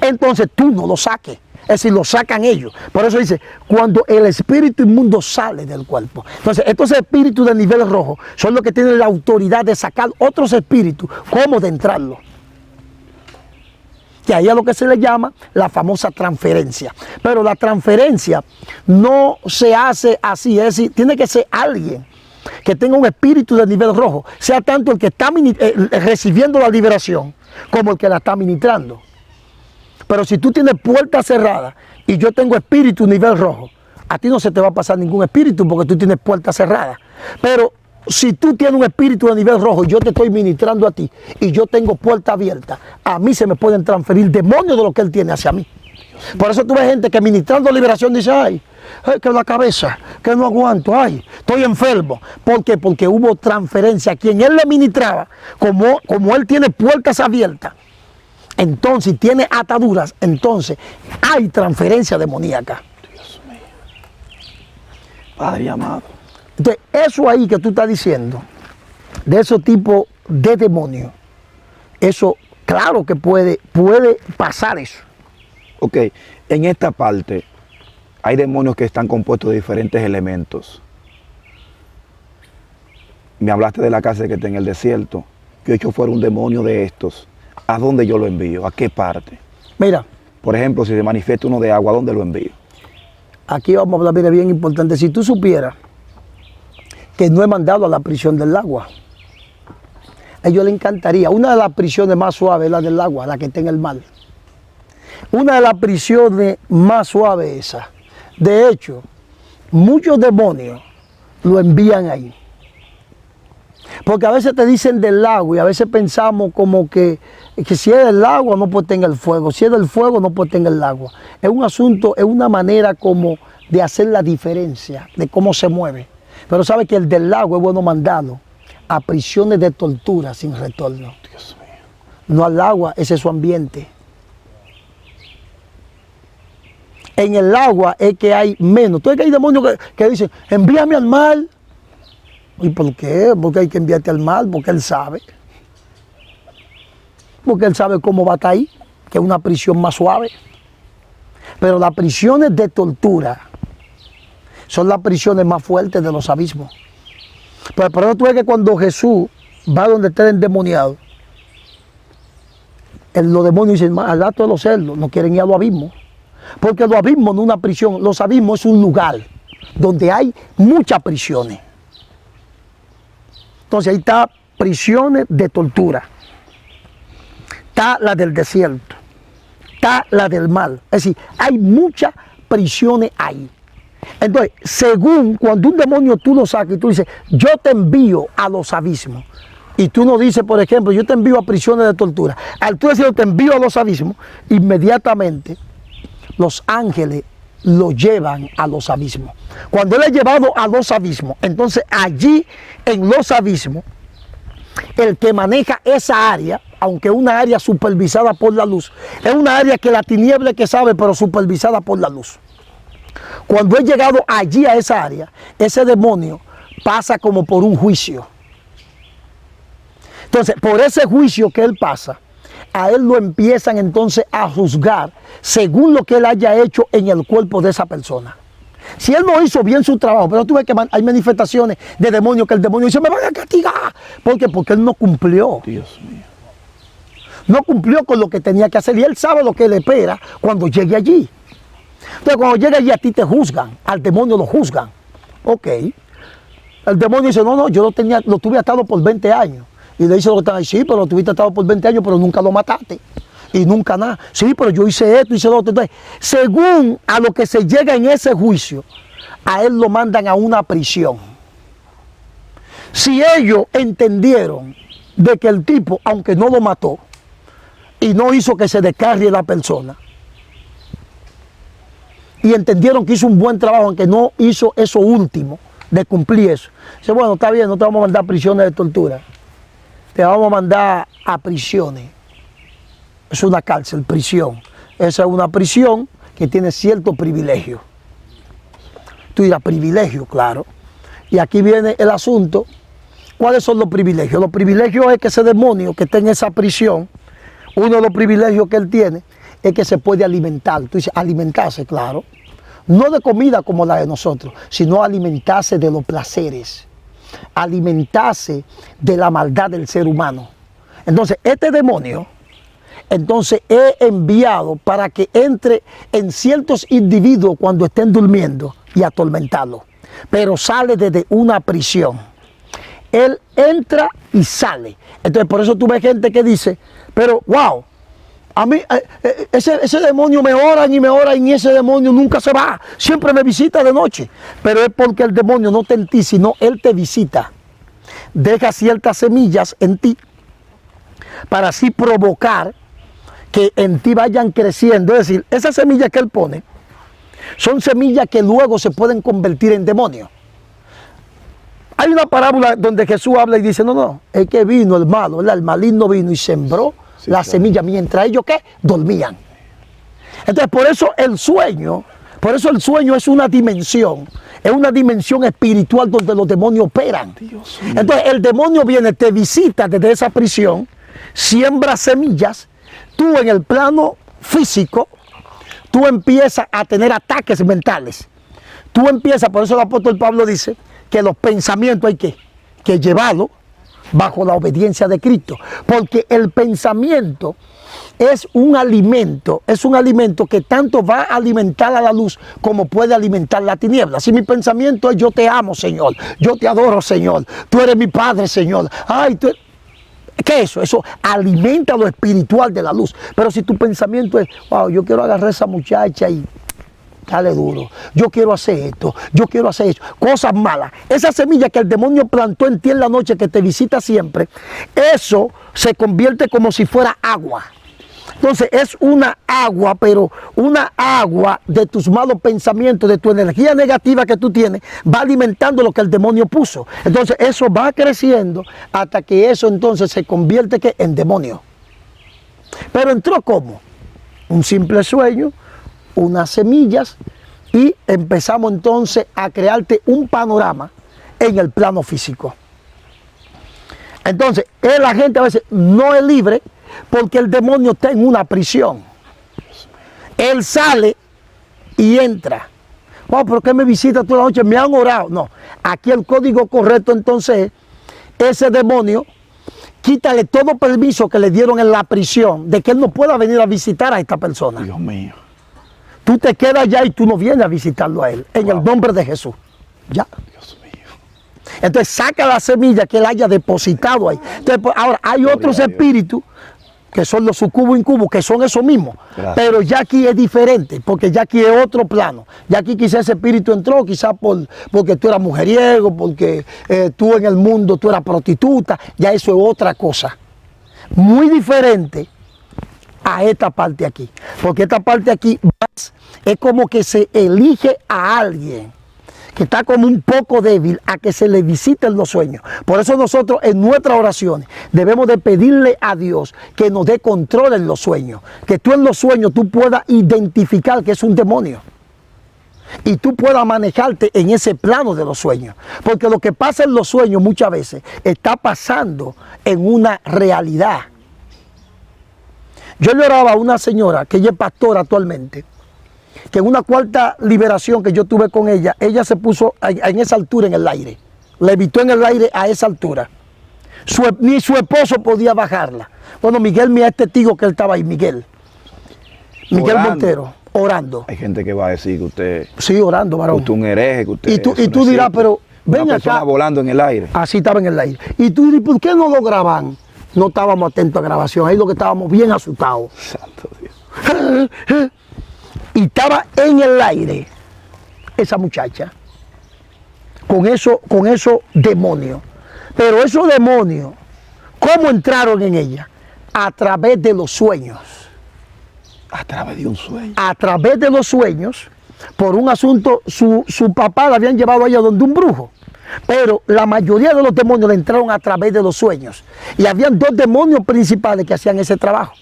Entonces tú no lo saques, es decir, lo sacan ellos. Por eso dice, cuando el espíritu inmundo sale del cuerpo. Entonces estos espíritus de nivel rojo son los que tienen la autoridad de sacar otros espíritus, como de entrarlos. Que ahí es lo que se le llama la famosa transferencia. Pero la transferencia no se hace así, es decir, tiene que ser alguien que tenga un espíritu de nivel rojo, sea tanto el que está recibiendo la liberación como el que la está ministrando. Pero si tú tienes puertas cerradas y yo tengo espíritu nivel rojo, a ti no se te va a pasar ningún espíritu porque tú tienes puertas cerradas. Pero si tú tienes un espíritu de nivel rojo, yo te estoy ministrando a ti y yo tengo puerta abierta, a mí se me pueden transferir demonios de lo que él tiene hacia mí. Por eso tú ves gente que ministrando liberación dice, ay, que la cabeza, que no aguanto, ay, estoy enfermo. ¿Por qué? Porque hubo transferencia. A quien él le ministraba, como él tiene puertas abiertas, entonces tiene ataduras, entonces hay transferencia demoníaca. Dios mío. Padre amado. Entonces, eso ahí que tú estás diciendo, de esos tipos de demonios, eso, claro que puede pasar eso. Ok, en esta parte hay demonios que están compuestos de diferentes elementos. Me hablaste de la casa que está en el desierto. Que hecho fuera un demonio de estos. ¿A dónde yo lo envío? ¿A qué parte? Mira. Por ejemplo, si se manifiesta uno de agua, ¿a dónde lo envío? Aquí vamos a hablar, mira, bien importante. Si tú supieras que no he mandado a la prisión del agua, a ellos les encantaría. Una de las prisiones más suaves es la del agua, la que está en el mar. una de las prisiones más suaves esa. De hecho, muchos demonios lo envían ahí. Porque a veces te dicen del agua y a veces pensamos como que si es del agua no puede estar en el fuego, si es del fuego no puede estar en el agua. Es un asunto, es una manera como de hacer la diferencia de cómo se mueve. Pero sabe que el del agua es bueno mandarlo a prisiones de tortura sin retorno. Dios mío. No al agua, ese es su ambiente. En el agua es que hay menos. Tú ves que hay demonios que dicen, envíame al mar. ¿Y por qué? Porque hay que enviarte al mar, porque él sabe. Porque él sabe cómo va a estar ahí, que es una prisión más suave. Pero las prisiones de tortura son las prisiones más fuertes de los abismos. Pero por eso tú ves que cuando Jesús va donde está el endemoniado, los demonios dicen, al rato de los cerdos, no quieren ir a los abismos. Porque los abismos no es una prisión, los abismos es un lugar donde hay muchas prisiones. Entonces ahí está prisiones de tortura. Está la del desierto. Está la del mar. Es decir, hay muchas prisiones ahí. Entonces, según cuando un demonio tú lo sacas y tú dices, yo te envío a los abismos. Y tú no dices, por ejemplo, yo te envío a prisiones de tortura. Al tú decir, te envío a los abismos, inmediatamente los ángeles lo llevan a los abismos. Cuando él es llevado a los abismos, entonces allí en los abismos, el que maneja esa área, aunque es una área supervisada por la luz, es una área que la tiniebla que sabe, pero supervisada por la luz. Cuando he llegado allí a esa área, ese demonio pasa como por un juicio. Entonces, por ese juicio que él pasa, a él lo empiezan entonces a juzgar según lo que él haya hecho en el cuerpo de esa persona. Si él no hizo bien su trabajo, pero tú ves que hay manifestaciones de demonios que el demonio dice, me van a castigar. ¿Por qué? Porque él no cumplió. Dios mío. No cumplió con lo que tenía que hacer y él sabe lo que le espera cuando llegue allí. Entonces cuando llegue allí a ti te juzgan, al demonio lo juzgan. Ok. El demonio dice, no, yo lo tuve atado por 20 años. Y le dice lo que está ahí, sí, pero lo tuviste atado por 20 años, pero nunca lo mataste. Y nunca nada. Sí, pero yo hice esto, hice lo otro. Entonces, según a lo que se llega en ese juicio, a él lo mandan a una prisión. Si ellos entendieron de que el tipo, aunque no lo mató, y no hizo que se descargue la persona, y entendieron que hizo un buen trabajo, aunque no hizo eso último, de cumplir eso. Dice, bueno, está bien, no te vamos a mandar a prisiones de tortura. Te vamos a mandar a prisiones. Es una cárcel, prisión. Esa es una prisión que tiene cierto privilegio. Tú dirás, privilegio, claro. Y aquí viene el asunto. ¿Cuáles son los privilegios? Los privilegios es que ese demonio que está en esa prisión, uno de los privilegios que él tiene es que se puede alimentar. Tú dices, alimentarse, claro. No de comida como la de nosotros, sino alimentarse de los placeres. Alimentarse de la maldad del ser humano. Entonces, este demonio, entonces es enviado para que entre en ciertos individuos cuando estén durmiendo y atormentarlos. Pero sale desde una prisión. Él entra y sale. Entonces, por eso tú ves gente que dice, pero wow, a mí ese demonio me oran y ese demonio nunca se va. Siempre me visita de noche. Pero es porque el demonio no está en ti, sino él te visita. Deja ciertas semillas en ti para así provocar que en ti vayan creciendo. Es decir, esas semillas que él pone son semillas que luego se pueden convertir en demonios. Hay una parábola donde Jesús habla y dice, no, es que vino el malo, ¿verdad? El maligno vino y sembró la semilla mientras ellos, ¿qué? Dormían. Entonces, por eso el sueño es una dimensión espiritual donde los demonios operan. Entonces, el demonio viene, te visita desde esa prisión, siembra semillas, tú en el plano físico, tú empiezas a tener ataques mentales. Por eso el apóstol Pablo dice que los pensamientos hay que llevarlos bajo la obediencia de Cristo, porque el pensamiento es un alimento que tanto va a alimentar a la luz como puede alimentar la tiniebla. Si mi pensamiento es yo te amo, Señor, yo te adoro, Señor, tú eres mi Padre, Señor, ¿Qué es eso? Eso alimenta lo espiritual de la luz. Pero si tu pensamiento es, wow, yo quiero agarrar a esa muchacha y dale duro, yo quiero hacer esto, yo quiero hacer eso, cosas malas. Esa semilla que el demonio plantó en ti en la noche, que te visita siempre, eso se convierte como si fuera agua. Entonces es una agua, pero una agua de tus malos pensamientos, de tu energía negativa que tú tienes, va alimentando lo que el demonio puso. Entonces eso va creciendo hasta que eso entonces se convierte ¿qué? En demonio. Pero entró como un simple sueño, unas semillas, y empezamos entonces a crearte un panorama en el plano físico. Entonces la gente a veces no es libre, porque el demonio está en una prisión. Él sale y entra. Wow, ¿pero qué me visita toda la noche? Me han orado. No, aquí el código correcto entonces es, ese demonio, quítale todo permiso que le dieron en la prisión, de que él no pueda venir a visitar a esta persona. Dios mío. Tú te quedas allá y tú no vienes a visitarlo a él, en el nombre de Jesús. Ya. Dios mío. Entonces saca la semilla que él haya depositado ahí. Entonces, pues, ahora hay otros espíritus que son los sucubos incubos, que son eso mismo. Gracias. Pero ya aquí es diferente, porque ya aquí es otro plano. Ya aquí quizás ese espíritu entró, quizás porque tú eras mujeriego, porque tú en el mundo tú eras prostituta, ya eso es otra cosa. Muy diferente a esta parte aquí. Porque esta parte aquí es como que se elige a alguien que está como un poco débil, a que se le visiten los sueños. Por eso nosotros en nuestras oraciones debemos de pedirle a Dios que nos dé control en los sueños. Que tú en los sueños tú puedas identificar que es un demonio. Y tú puedas manejarte en ese plano de los sueños. Porque lo que pasa en los sueños muchas veces está pasando en una realidad. Yo le oraba a una señora, que ella es pastora actualmente, que en una cuarta liberación que yo tuve con ella, ella se puso en esa altura en el aire, levitó en el aire a esa altura. Ni su esposo podía bajarla. Bueno, Miguel me es testigo que él estaba ahí, Miguel Orando. Montero, orando. Hay gente que va a decir que usted, Sí, orando, varón. usted es un hereje, que usted Y tú eso no dirás, existe. pero ven Una persona acá. volando en el aire. Así estaba en el aire. Y tú dices, ¿por qué no lo graban? No estábamos atentos a grabación, ahí lo que estábamos bien asustados. Santo Dios. Y estaba en el aire esa muchacha con esos demonios. Pero esos demonios, ¿cómo entraron en ella? A través de los sueños. A través de un sueño. A través de los sueños, por un asunto, su papá la habían llevado allá donde un brujo. Pero la mayoría de los demonios le entraron a través de los sueños. Y habían dos demonios principales que hacían ese trabajo.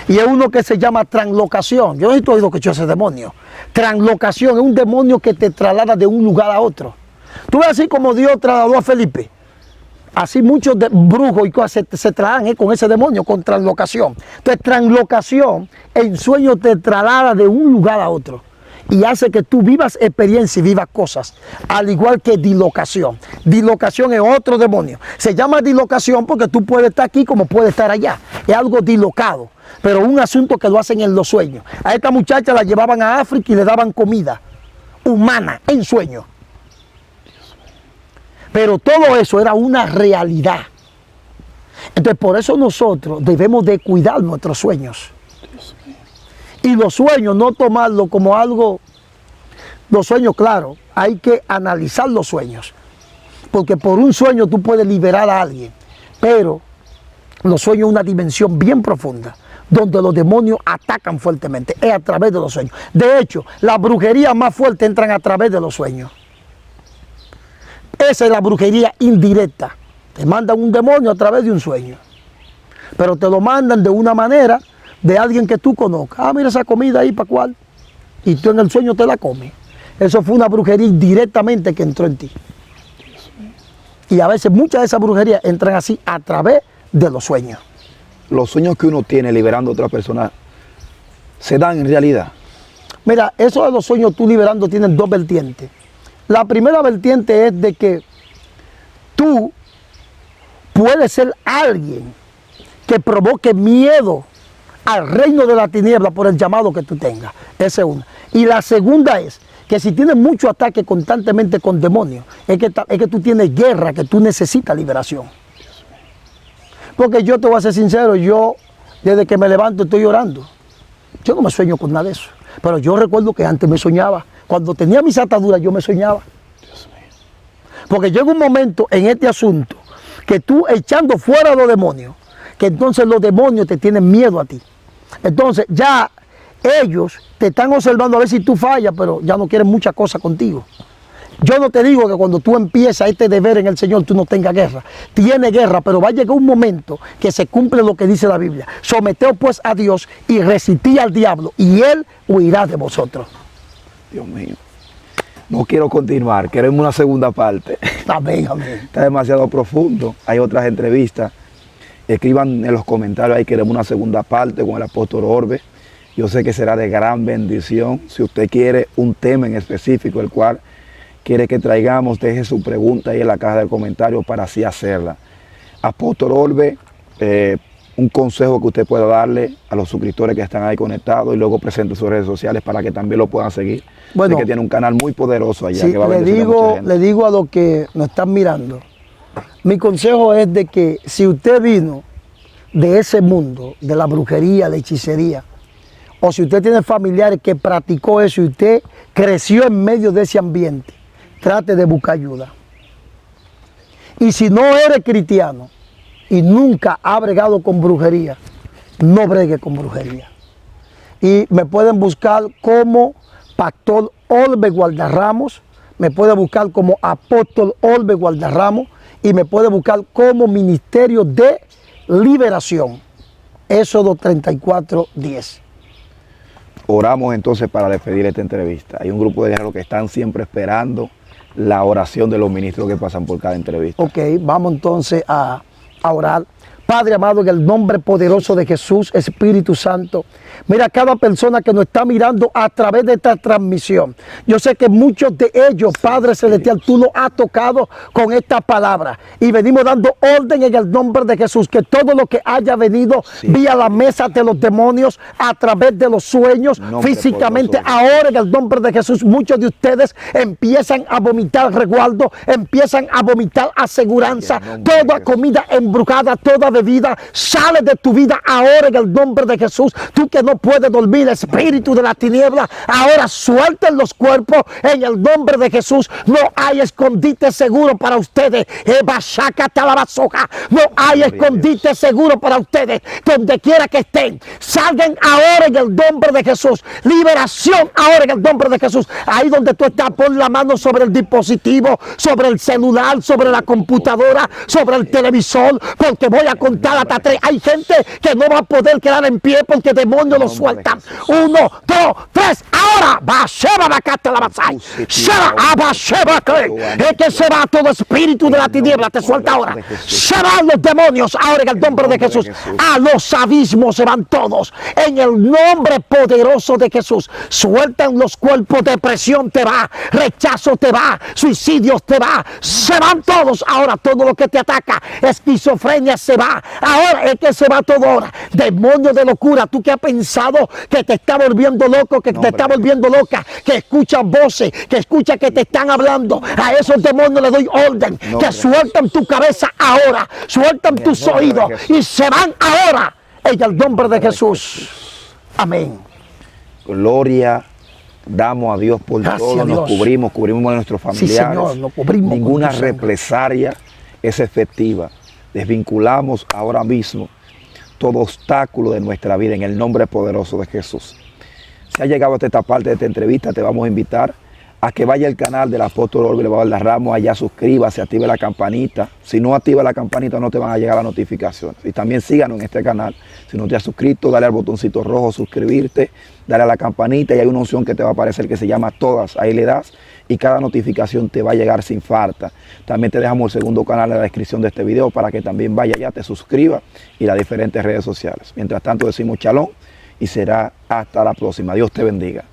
Y es uno que se llama translocación. Yo no he oído que yo ese demonio. Translocación es un demonio que te traslada de un lugar a otro. Tú ves así como Dios trasladó a Felipe. Así muchos brujos y cosas se trasladan con ese demonio, con translocación. Entonces, translocación en sueño te traslada de un lugar a otro. Y hace que tú vivas experiencias y vivas cosas. Al igual que dilocación. Dilocación es otro demonio. Se llama dilocación porque tú puedes estar aquí como puedes estar allá. Es algo dilocado. Pero un asunto que lo hacen en los sueños. A esta muchacha la llevaban a África y le daban comida humana en sueños. Pero todo eso era una realidad. Entonces por eso nosotros debemos de cuidar nuestros sueños. Y los sueños no tomarlo como algo, los sueños, claro, hay que analizar los sueños. Porque por un sueño tú puedes liberar a alguien. Pero los sueños es una dimensión bien profunda, donde los demonios atacan fuertemente, es a través de los sueños. De hecho, las brujerías más fuertes entran a través de los sueños. Esa es la brujería indirecta. Te mandan un demonio a través de un sueño. Pero te lo mandan de una manera de alguien que tú conozcas. Ah, mira esa comida ahí, ¿para cuál? Y tú en el sueño te la comes. Eso fue una brujería indirectamente que entró en ti. Y a veces muchas de esas brujerías entran así a través de los sueños. Los sueños que uno tiene liberando a otra persona se dan en realidad. Mira, eso de los sueños tú liberando tienen dos vertientes. La primera vertiente es de que tú puedes ser alguien que provoque miedo al reino de la tiniebla por el llamado que tú tengas. Esa es una. Y la segunda es que si tienes mucho ataque constantemente con demonios, es que tú tienes guerra, que tú necesitas liberación. Porque yo te voy a ser sincero, yo desde que me levanto estoy llorando. Yo no me sueño con nada de eso. Pero yo recuerdo que antes me soñaba. Cuando tenía mis ataduras yo me soñaba. Dios mío. Porque llega un momento en este asunto que tú echando fuera a los demonios, que entonces los demonios te tienen miedo a ti. Entonces ya ellos te están observando a ver si tú fallas, pero ya no quieren muchas cosas contigo. Yo no te digo que cuando tú empiezas este deber en el Señor, tú no tengas guerra. Tiene guerra, pero va a llegar un momento que se cumple lo que dice la Biblia. Someteos pues a Dios y resistid al diablo, y Él huirá de vosotros. Dios mío. No quiero continuar, queremos una segunda parte. Amén, amén. Está demasiado profundo. Hay otras entrevistas. Escriban en los comentarios, ahí queremos una segunda parte con el apóstol Orbe. Yo sé que será de gran bendición. Si usted quiere un tema en específico, el cual quiere que traigamos, deje su pregunta ahí en la caja de comentarios para así hacerla. Apóstol Orbe, un consejo que usted pueda darle a los suscriptores que están ahí conectados y luego presente sus redes sociales para que también lo puedan seguir. Bueno, que tiene un canal muy poderoso allá. Sí, que va a le digo a los que nos están mirando, mi consejo es de que si usted vino de ese mundo, de la brujería, la hechicería, o si usted tiene familiares que practicó eso y usted creció en medio de ese ambiente, trate de buscar ayuda. Y si no eres cristiano y nunca ha bregado con brujería, no bregue con brujería. Y me pueden buscar como Pastor Orbe Gualdarramos, me puede buscar como Apóstol Orbe Gualdarramos y me puede buscar como Ministerio de Liberación. Éxodo 34:10. Oramos entonces para despedir esta entrevista. Hay un grupo de guerreros que están siempre esperando la oración de los ministros que pasan por cada entrevista. Ok, vamos entonces a orar. Padre amado, en el nombre poderoso de Jesús, Espíritu Santo, mira a cada persona que nos está mirando a través de esta transmisión. Yo sé que muchos de ellos, Padre Celestial, tú los has tocado con esta palabra. Y venimos dando orden en el nombre de Jesús, que todo lo que haya venido vía la mesa de los demonios, a través de los sueños, físicamente, ahora en el nombre de Jesús, muchos de ustedes empiezan a vomitar resguardo, empiezan a vomitar aseguranza, toda comida embrujada, toda bebida, sale de tu vida ahora en el nombre de Jesús. Tú que no puedes dormir, espíritu de la tiniebla, ahora suelten los cuerpos en el nombre de Jesús. No hay escondite seguro para ustedes. No hay escondite seguro para ustedes. Donde quiera que estén, salgan ahora en el nombre de Jesús. Liberación ahora en el nombre de Jesús. Ahí donde tú estás, pon la mano sobre el dispositivo, sobre el celular, sobre la computadora, sobre el televisor, porque voy a contar hasta 3. Hay gente que no va a poder quedar en pie porque demonios lo sueltan. 1, 2, 3. Ahora va, Sheba la cata la basai. Sheba, aba, Sheba, es que se va todo espíritu de la tiniebla, te suelta ahora. Se van los demonios ahora en el nombre de Jesús. A los abismos se van todos. En el nombre poderoso de Jesús. Sueltan los cuerpos, depresión te va, rechazo te va, suicidios te va. Se van todos ahora, todo lo que te ataca. Esquizofrenia se va. Ahora es que se va todo ahora. Demonio de locura, tú que has pensado que te está volviendo loco, que te está volviendo loca, que escuchas voces, que escuchas que te están hablando. A esos demonios le doy orden, que sueltan tu cabeza ahora, sueltan tus oídos y se van ahora en el nombre de Jesús. Amén. Gloria damos a Dios por todo, nos cubrimos a nuestros familiares. Sí, Señor, nos cubrimos. Ninguna represalia es efectiva. Desvinculamos ahora mismo todo obstáculo de nuestra vida en el nombre poderoso de Jesús. Si ha llegado hasta esta parte de esta entrevista, te vamos a invitar a que vaya al canal del apóstol Orbe Gualdarramos, allá suscríbase, active la campanita. Si no activa la campanita no te van a llegar las notificaciones. Y también síganos en este canal. Si no te has suscrito, dale al botoncito rojo, suscribirte, dale a la campanita y hay una opción que te va a aparecer que se llama Todas. Ahí le das y cada notificación te va a llegar sin falta. También te dejamos el segundo canal en la descripción de este video para que también vaya allá, te suscribas y las diferentes redes sociales. Mientras tanto decimos shalom y será hasta la próxima. Dios te bendiga.